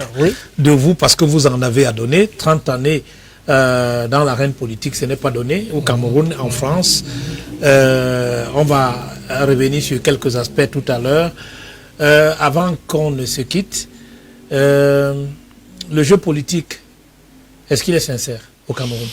de vous, parce que vous en avez à donner. 30 années dans l'arène politique, ce n'est pas donné. Au Cameroun, en France, on va revenir sur quelques aspects tout à l'heure. Avant qu'on ne se quitte, le jeu politique, est-ce qu'il est sincère au Cameroun?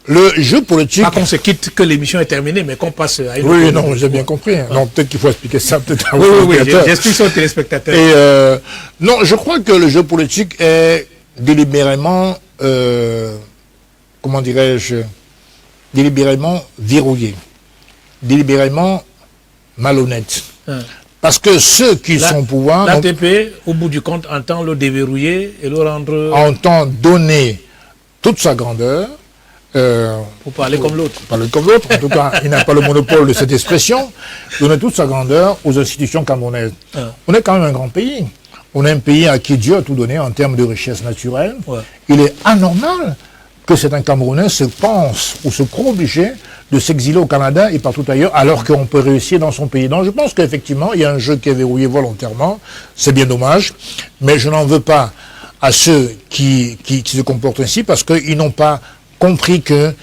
Le jeu politique... Pas qu'on se quitte, que l'émission est terminée, mais qu'on passe à une... Oui, non, j'ai bien compris. Non, peut-être qu'il faut expliquer ça peut-être à oui, j'explique ça aux téléspectateurs. Et non, je crois que le jeu politique est délibérément, comment dirais-je, délibérément verrouillé, délibérément malhonnête. Parce que ceux qui sont au pouvoir... L'ATP, au bout du compte, entend le déverrouiller et le rendre... Entend donner toute sa grandeur... pour parler comme l'autre. Parler comme l'autre, en tout cas, il n'a pas le monopole de cette expression, donner toute sa grandeur aux institutions camerounaises. On est quand même un grand pays. On est un pays à qui Dieu a tout donné en termes de richesse naturelle. Il est anormal que certains Camerounais se pensent ou se croient obligés de s'exiler au Canada et partout ailleurs, alors qu'on peut réussir dans son pays. Donc je pense qu'effectivement, il y a un jeu qui est verrouillé volontairement. C'est bien dommage, mais je n'en veux pas à ceux qui se comportent ainsi parce qu'ils n'ont pas compris que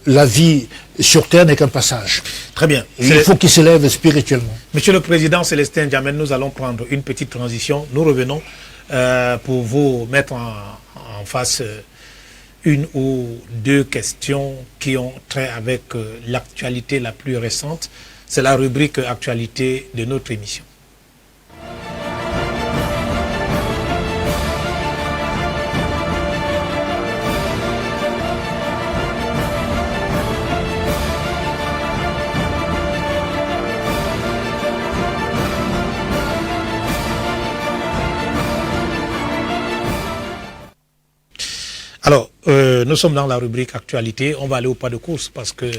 la vie sur Terre n'est qu'un passage. Très bien. Il faut qu'ils s'élèvent spirituellement. Monsieur le Président Célestin Djamène, nous allons prendre une petite transition. Nous revenons pour vous mettre en face une ou 2 questions qui ont trait avec l'actualité la plus récente. C'est la rubrique actualité de notre émission. Alors, nous sommes dans la rubrique actualité. On va aller au pas de course parce que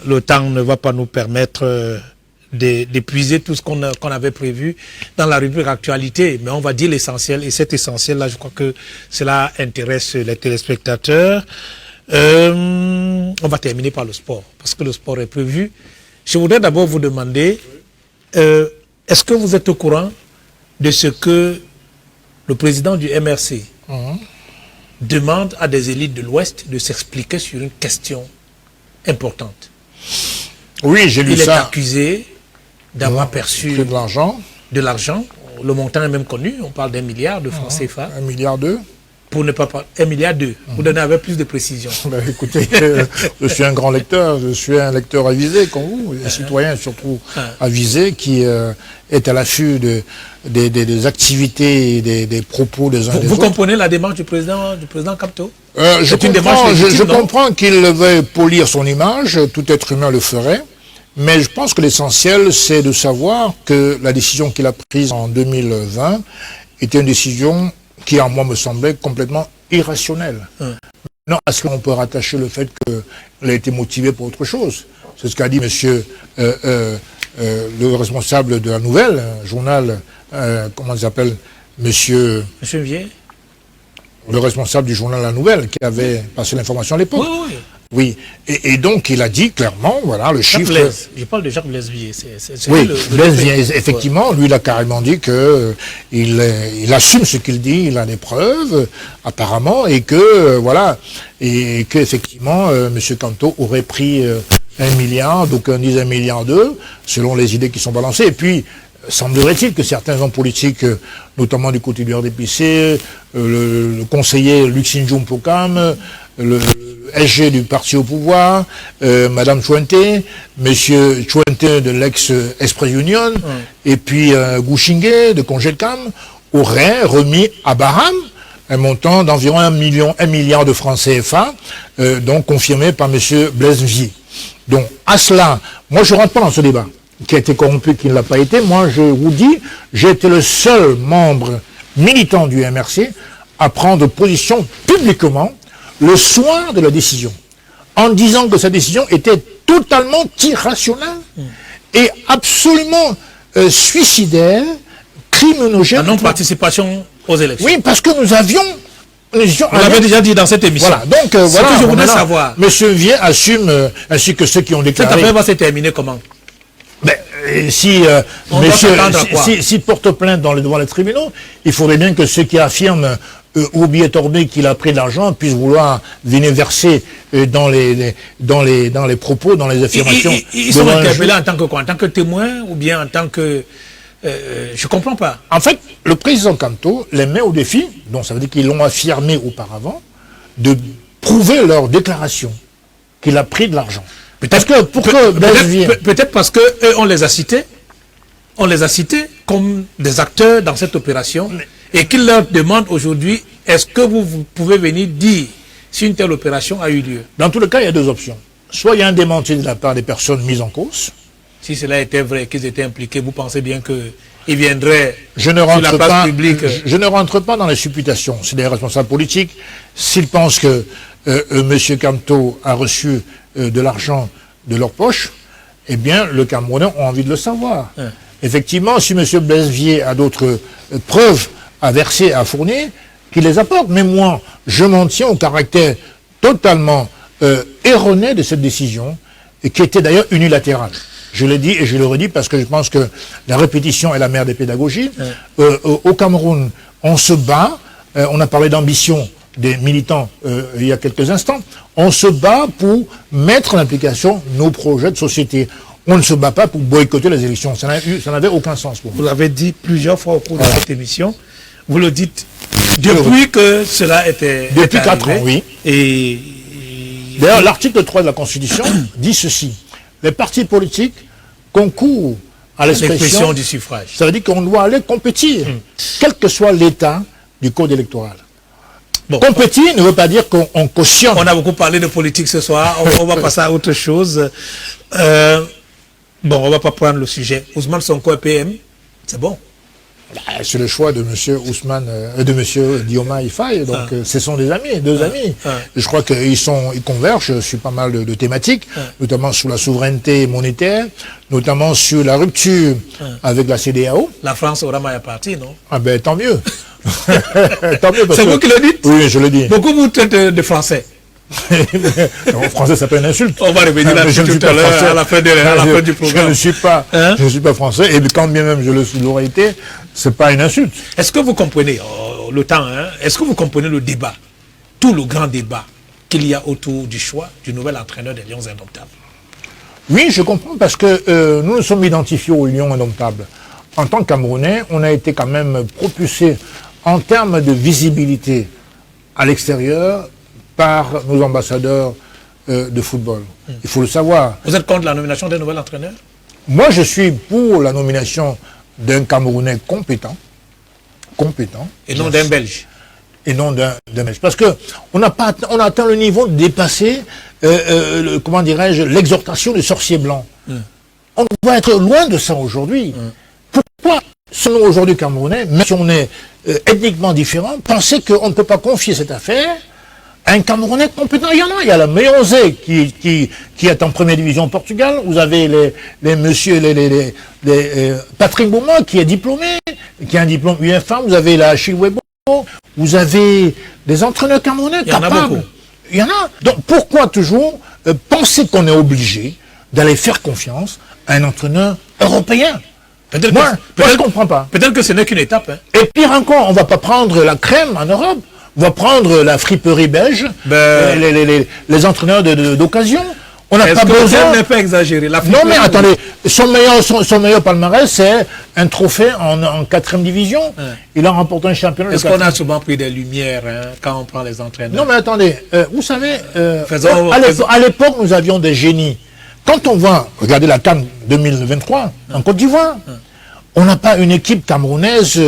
le temps ne va pas nous permettre d'épuiser tout ce qu'on avait prévu dans la rubrique actualité. Mais on va dire l'essentiel. Et cet essentiel-là, je crois que cela intéresse les téléspectateurs. On va terminer par le sport parce que le sport est prévu. Je voudrais d'abord vous demander, est-ce que vous êtes au courant de ce que le président du MRC demande à des élites de l'Ouest de s'expliquer sur une question importante? Oui, j'ai lu ça. Il est accusé d'avoir perçu de l'argent. De l'argent. Le montant est même connu. On parle d'1 milliard de francs CFA. 1,2 milliard. Pour ne pas parler. 1,2 milliard. Vous donnez avec plus de précision. Ben, écoutez, je suis un grand lecteur. Je suis un lecteur avisé comme vous. Un citoyen surtout avisé qui est à l'affût des activités et des propos des uns des autres. Vous comprenez la démarche du président Capto? Je comprends qu'il veuille polir son image. Tout être humain le ferait. Mais je pense que l'essentiel, c'est de savoir que la décision qu'il a prise en 2020 était une décision qui, à moi, me semblait complètement irrationnelle. Non, est-ce qu'on peut rattacher le fait qu'elle a été motivée pour autre chose? C'est ce qu'a dit monsieur le responsable de la Nouvelle, journal, comment il s'appelle, monsieur... Monsieur Vier? le responsable du journal La Nouvelle, qui avait passé l'information à l'époque. Oui, oui. Oui, et donc il a dit clairement, voilà, le Jacques chiffre... Blaise. Je parle de Jacques Blaise Villiers. Oui, Blaise Villiers, effectivement, lui, il a carrément dit que il assume ce qu'il dit, il a des preuves, apparemment, et que, voilà, et qu'effectivement, M. Kanto aurait pris 1 milliard, donc on disent 1,2 milliard, selon les idées qui sont balancées, et puis, semblerait-il que certains hommes politiques, notamment du côté du RDPC, le conseiller Luxin Jumpokam, le SG du parti au pouvoir, Madame Chouente, Monsieur Chouente de l'ex-Express Union, et puis Gouchingue de Congelcam, auraient remis à Baham un montant d'environ 1 milliard de francs CFA, donc confirmé par Monsieur Blaise Villiers. Donc, à cela, moi je ne rentre pas dans ce débat, qui a été corrompu, qui ne l'a pas été. Moi, je vous dis, j'ai été le seul membre militant du MRC à prendre position publiquement le soir de la décision, en disant que sa décision était totalement irrationnelle et absolument suicidaire, criminogène. La non-participation aux élections. Oui, parce que nous avions... Vous l'avez déjà dit dans cette émission. Voilà, donc voilà, que je voulais savoir. Monsieur Villiers assume, ainsi que ceux qui ont déclaré... Cette affaire va se terminer comment? Si porte plainte devant les tribunaux, il faudrait bien que ceux qui affirment obligatoirement qu'il a pris de l'argent puissent vouloir venir verser dans les propos, dans les affirmations. Ils sont interpellés en tant que quoi? En tant que témoins ou bien en tant que... je comprends pas. En fait, le président Kanto les met au défi, donc ça veut dire qu'ils l'ont affirmé auparavant, de prouver leur déclaration qu'il a pris de l'argent. Peut-être parce que eux, on les a cités comme des acteurs dans cette opération et qu'ils leur demandent aujourd'hui, est-ce que vous pouvez venir dire si une telle opération a eu lieu? Dans tous les cas, il y a deux options. Soit il y a un démenti de la part des personnes mises en cause. Si cela était vrai, qu'ils étaient impliqués, vous pensez bien qu'ils viendraient sur la place publique? Je ne rentre pas dans les supputations. C'est des responsables politiques. S'ils pensent que M. Kanto a reçu de l'argent de leur poche, eh bien, le Camerounais a envie de le savoir. Effectivement, si M. Blaise Villiers a d'autres preuves à verser, à fournir, qu'il les apporte. Mais moi, je m'en tiens au caractère totalement erroné de cette décision, et qui était d'ailleurs unilatérale. Je l'ai dit et je le redis parce que je pense que la répétition est la mère des pédagogies. Au Cameroun, on se bat, on a parlé d'ambition des militants il y a quelques instants, on se bat pour mettre en application nos projets de société. On ne se bat pas pour boycotter les élections. Ça n'avait aucun sens pour moi. Vous l'avez dit plusieurs fois au cours de cette émission. Vous le dites depuis que cela était depuis 4 ans, oui. Et d'ailleurs, l'article 3 de la Constitution dit ceci. Les partis politiques concourent à l'expression du suffrage. Ça veut dire qu'on doit aller compétir, quel que soit l'état du code électoral. Bon, compétir ne veut pas dire qu'on cautionne. On a beaucoup parlé de politique ce soir, on va passer à autre chose. Bon, on ne va pas prendre le sujet. Ousmane Sonko PM, c'est bon. C'est le choix de M. Ousmane, de M. Diomaye Faye, donc ce sont des amis, deux amis. Je crois qu'ils convergent sur pas mal de thématiques, notamment sur la souveraineté monétaire, notamment sur la rupture avec la CEDEAO. La France aura mal parti, non? Ah ben tant mieux. C'est vous qui le dites? Oui, je le dis. Beaucoup vous traitent de français. En français, ça peut être une insulte. On va revenir là-dessus tout à l'heure, à la fin du programme. Je ne suis pas français, et quand bien même je l'aurais été, c'est pas une insulte. Est-ce que vous comprenez le temps, est-ce que vous comprenez le débat, tout le grand débat qu'il y a autour du choix du nouvel entraîneur des Lions Indomptables? Oui, je comprends, parce que nous nous sommes identifiés aux Lions Indomptables. En tant que Camerounais, on a été quand même propulsé en termes de visibilité à l'extérieur par nos ambassadeurs de football. Il faut le savoir. Vous êtes contre la nomination d'un nouvel entraîneur? Moi, je suis pour la nomination d'un Camerounais compétent. Et non d'un Belge. Et non d'un Belge. Parce qu'on a atteint le niveau de dépasser, comment dirais-je, l'exhortation du sorcier blanc. On doit être loin de ça aujourd'hui. Pourquoi sommes-nous aujourd'hui Camerounais, même si on est ethniquement différents, penser qu'on ne peut pas confier cette affaire à un Camerounais compétent? Il y en a. Il y a la Meonzé qui est en première division au Portugal. Vous avez les Patrick Bouma qui est diplômé, qui a un diplôme UFA. Vous avez la Chilwebo. vous avez des entraîneurs camerounais capables. Il y en a beaucoup. Il y en a. Donc pourquoi toujours penser qu'on est obligé d'aller faire confiance à un entraîneur européen? Moi, je ne comprends pas. Peut-être que ce n'est qu'une étape. Hein. Et pire encore, on ne va pas prendre la crème en Europe. On va prendre la friperie belge, les entraîneurs d'occasion. On n'a pas besoin. N'est pas exagéré. Non mais attendez, son meilleur palmarès, c'est un trophée en 4e division. Il a remporté un championnat. Est-ce qu'on a souvent pris des lumières quand on prend les entraîneurs? Non mais attendez, vous savez, à l'époque nous avions des génies. Quand on voit, regardez la CAN 2023 en Côte d'Ivoire, on n'a pas une équipe camerounaise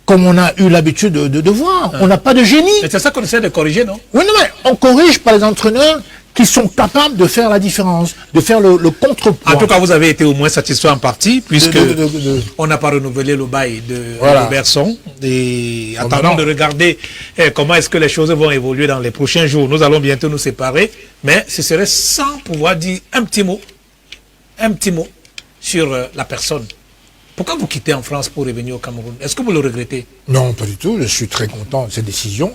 comme on a eu l'habitude de voir. On n'a pas de génie. C'est ça qu'on essaie de corriger, non? Oui, non mais on corrige par les entraîneurs qui sont capables de faire la différence, de faire le contrepoids. En tout cas, vous avez été au moins satisfait en partie, puisque on n'a pas renouvelé le bail de Robertson. Et attendons de regarder comment est-ce que les choses vont évoluer dans les prochains jours. Nous allons bientôt nous séparer, mais ce serait sans pouvoir dire un petit mot sur la personne. Pourquoi vous quittez en France pour revenir au Cameroun? Est-ce que vous le regrettez? Non, pas du tout. Je suis très content de cette décision.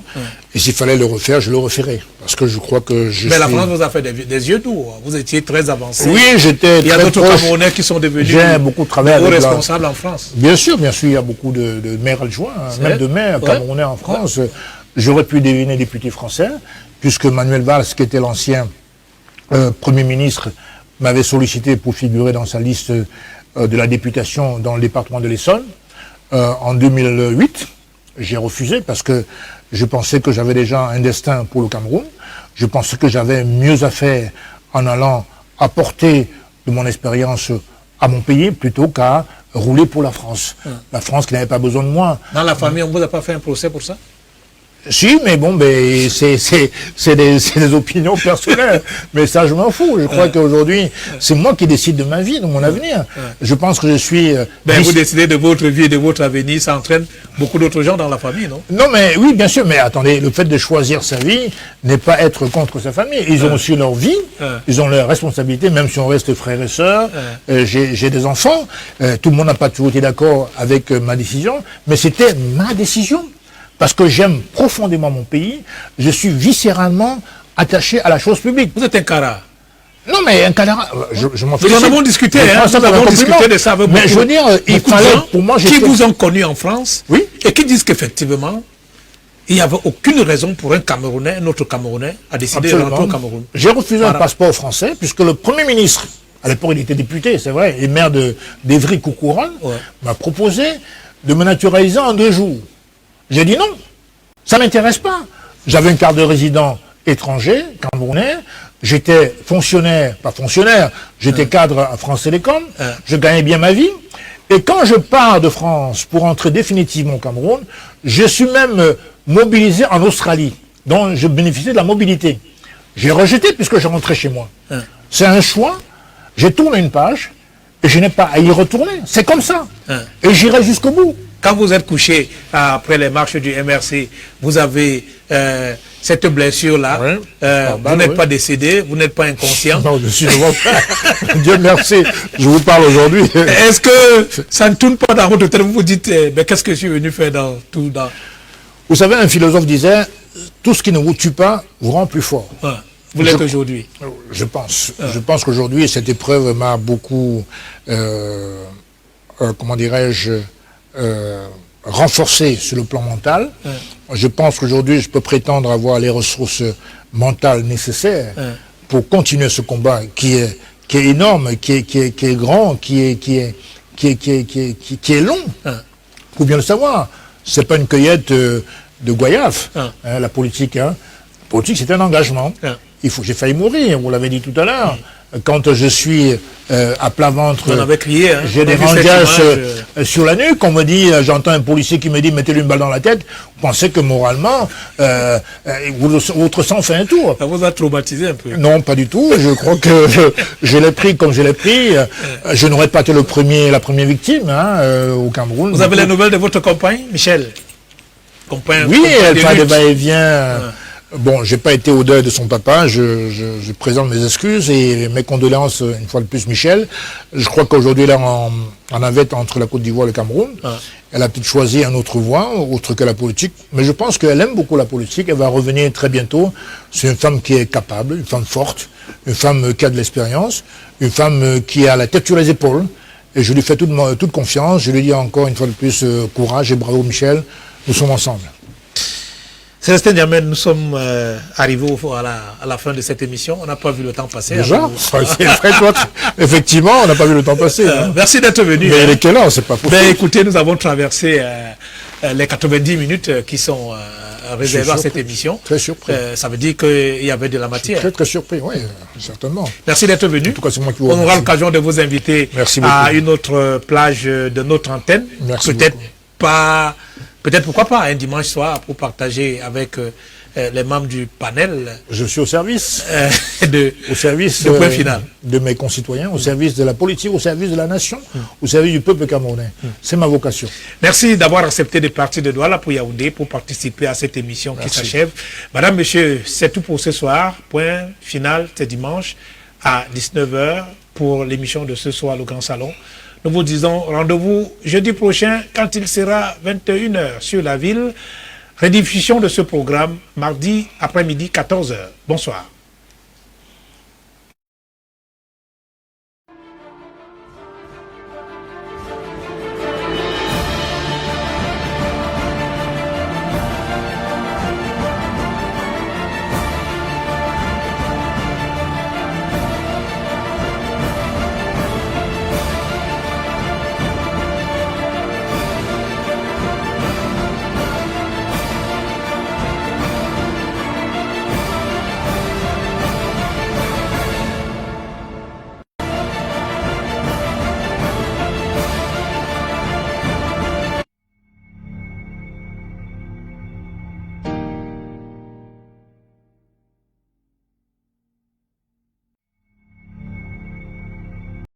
Et s'il fallait le refaire, je le referais. Parce que je crois que Mais la France vous a fait des yeux doux. Vous étiez très avancé. Oui, j'étais très proche. Il y a d'autres Camerounais qui sont devenus beaucoup travaillé avec responsables en France. Bien sûr. Il y a beaucoup de maires adjoints, même de maires camerounais en France. J'aurais pu devenir député français, puisque Manuel Valls, qui était l'ancien Premier ministre, m'avait sollicité pour figurer dans sa liste de la députation dans le département de l'Essonne. En 2008, j'ai refusé parce que je pensais que j'avais déjà un destin pour le Cameroun. Je pensais que j'avais mieux à faire en allant apporter de mon expérience à mon pays plutôt qu'à rouler pour la France. La France qui n'avait pas besoin de moi. Dans la famille, on ne vous a pas fait un procès pour ça? Si, mais bon, c'est des opinions personnelles. Mais ça, je m'en fous. Je crois qu'aujourd'hui, c'est moi qui décide de ma vie, de mon avenir. Je pense que je suis... vous décidez de votre vie et de votre avenir, ça entraîne beaucoup d'autres gens dans la famille, non? Non, mais oui, bien sûr. Mais attendez, le fait de choisir sa vie n'est pas être contre sa famille. Ils ont aussi leur vie, ils ont leurs responsabilités, même si on reste frères et sœurs. J'ai des enfants. Tout le monde n'a pas toujours été d'accord avec ma décision, mais c'était ma décision. Parce que j'aime profondément mon pays, je suis viscéralement attaché à la chose publique. Vous êtes un cara. Non, mais un cara, je m'en fais. Nous en avons discuté, nous avons discuté de ça avec mais je veux dire, il fallait, pour moi, qui vous ont connu en France, oui, et qui disent qu'effectivement, il n'y avait aucune raison pour un Camerounais, un autre Camerounais, à décider de rentrer au Cameroun. J'ai refusé un passeport français, puisque le Premier ministre, à l'époque il était député, c'est vrai, et maire d'Évry-Coucouronne, m'a proposé de me naturaliser en 2 jours. J'ai dit non, ça ne m'intéresse pas. J'avais une carte de résident étranger, camerounais, j'étais fonctionnaire, pas fonctionnaire, j'étais cadre à France Télécom, je gagnais bien ma vie. Et quand je pars de France pour entrer définitivement au Cameroun, je suis même mobilisé en Australie, dont je bénéficiais de la mobilité. J'ai rejeté puisque je rentrais chez moi. C'est un choix, j'ai tourné une page et je n'ai pas à y retourner. C'est comme ça. Et j'irai jusqu'au bout. Quand vous êtes couché après les marches du MRC, vous avez cette blessure-là. Vous n'êtes pas décédé, vous n'êtes pas inconscient. Non, je suis devant. Dieu merci, je vous parle aujourd'hui. Est-ce que ça ne tourne pas dans votre tête? Vous vous dites, mais qu'est-ce que je suis venu faire dans tout dans... Vous savez, un philosophe disait, tout ce qui ne vous tue pas vous rend plus fort. Vous l'êtes aujourd'hui? Je pense. Je pense qu'aujourd'hui, cette épreuve m'a beaucoup, comment dirais-je, renforcé sur le plan mental. Je pense qu'aujourd'hui, je peux prétendre avoir les ressources mentales nécessaires pour continuer ce combat qui est énorme, qui est grand, qui est long. Faut bien le savoir. C'est pas une cueillette de goyave, la politique. La politique, c'est un engagement. J'ai failli mourir, vous l'avez dit tout à l'heure. Quand je suis à plat ventre, j'ai des rangages sur la nuque, on me dit, j'entends un policier qui me dit mettez-lui une balle dans la tête, vous pensez que moralement, votre sang fait un tour. Ça vous a traumatisé un peu? Non, pas du tout, je crois que je l'ai pris comme je l'ai pris, je n'aurais pas été la première victime au Cameroun. Vous avez les nouvelles de votre compagne, Michel? Oui, elle fait des va-et-vient Bon, j'ai pas été au deuil de son papa, je présente mes excuses et mes condoléances une fois de plus, Michel. Je crois qu'aujourd'hui, elle est en navette entre la Côte d'Ivoire et le Cameroun. Ah. Elle a peut-être choisi un autre voie, autre que la politique, mais je pense qu'elle aime beaucoup la politique. Elle va revenir très bientôt. C'est une femme qui est capable, une femme forte, une femme qui a de l'expérience, une femme qui a la tête sur les épaules. Et je lui fais toute confiance. Je lui dis encore une fois de plus courage et bravo, Michel. Nous sommes ensemble. Célestin Diamène, nous sommes arrivés à la fin de cette émission. On n'a pas vu le temps passer. Déjà effectivement, on n'a pas vu le temps passer. Hein. Merci d'être venu. Mais il est quelle heure, c'est pas possible. Ben, écoutez, nous avons traversé les 90 minutes qui sont réservées à cette émission. Très surpris. Ça veut dire qu'il y avait de la matière. Très, très surpris, oui, certainement. Merci d'être venu. En tout cas, c'est moi qui vous remercie. On aura l'occasion de vous inviter à une autre plage de notre antenne. Merci peut-être pas... Peut-être pourquoi pas un dimanche soir pour partager avec les membres du panel. Je suis au service. Au service de point final. De mes concitoyens, au service de la politique, au service de la nation, au service du peuple camerounais. C'est ma vocation. Merci d'avoir accepté de partir de Douala pour Yaoundé pour participer à cette émission qui s'achève. Madame, Monsieur, c'est tout pour ce soir. Point final, c'est dimanche à 19h pour l'émission de ce soir, le Grand Salon. Nous vous disons rendez-vous jeudi prochain quand il sera 21h sur la ville. Rediffusion de ce programme mardi après-midi 14h. Bonsoir.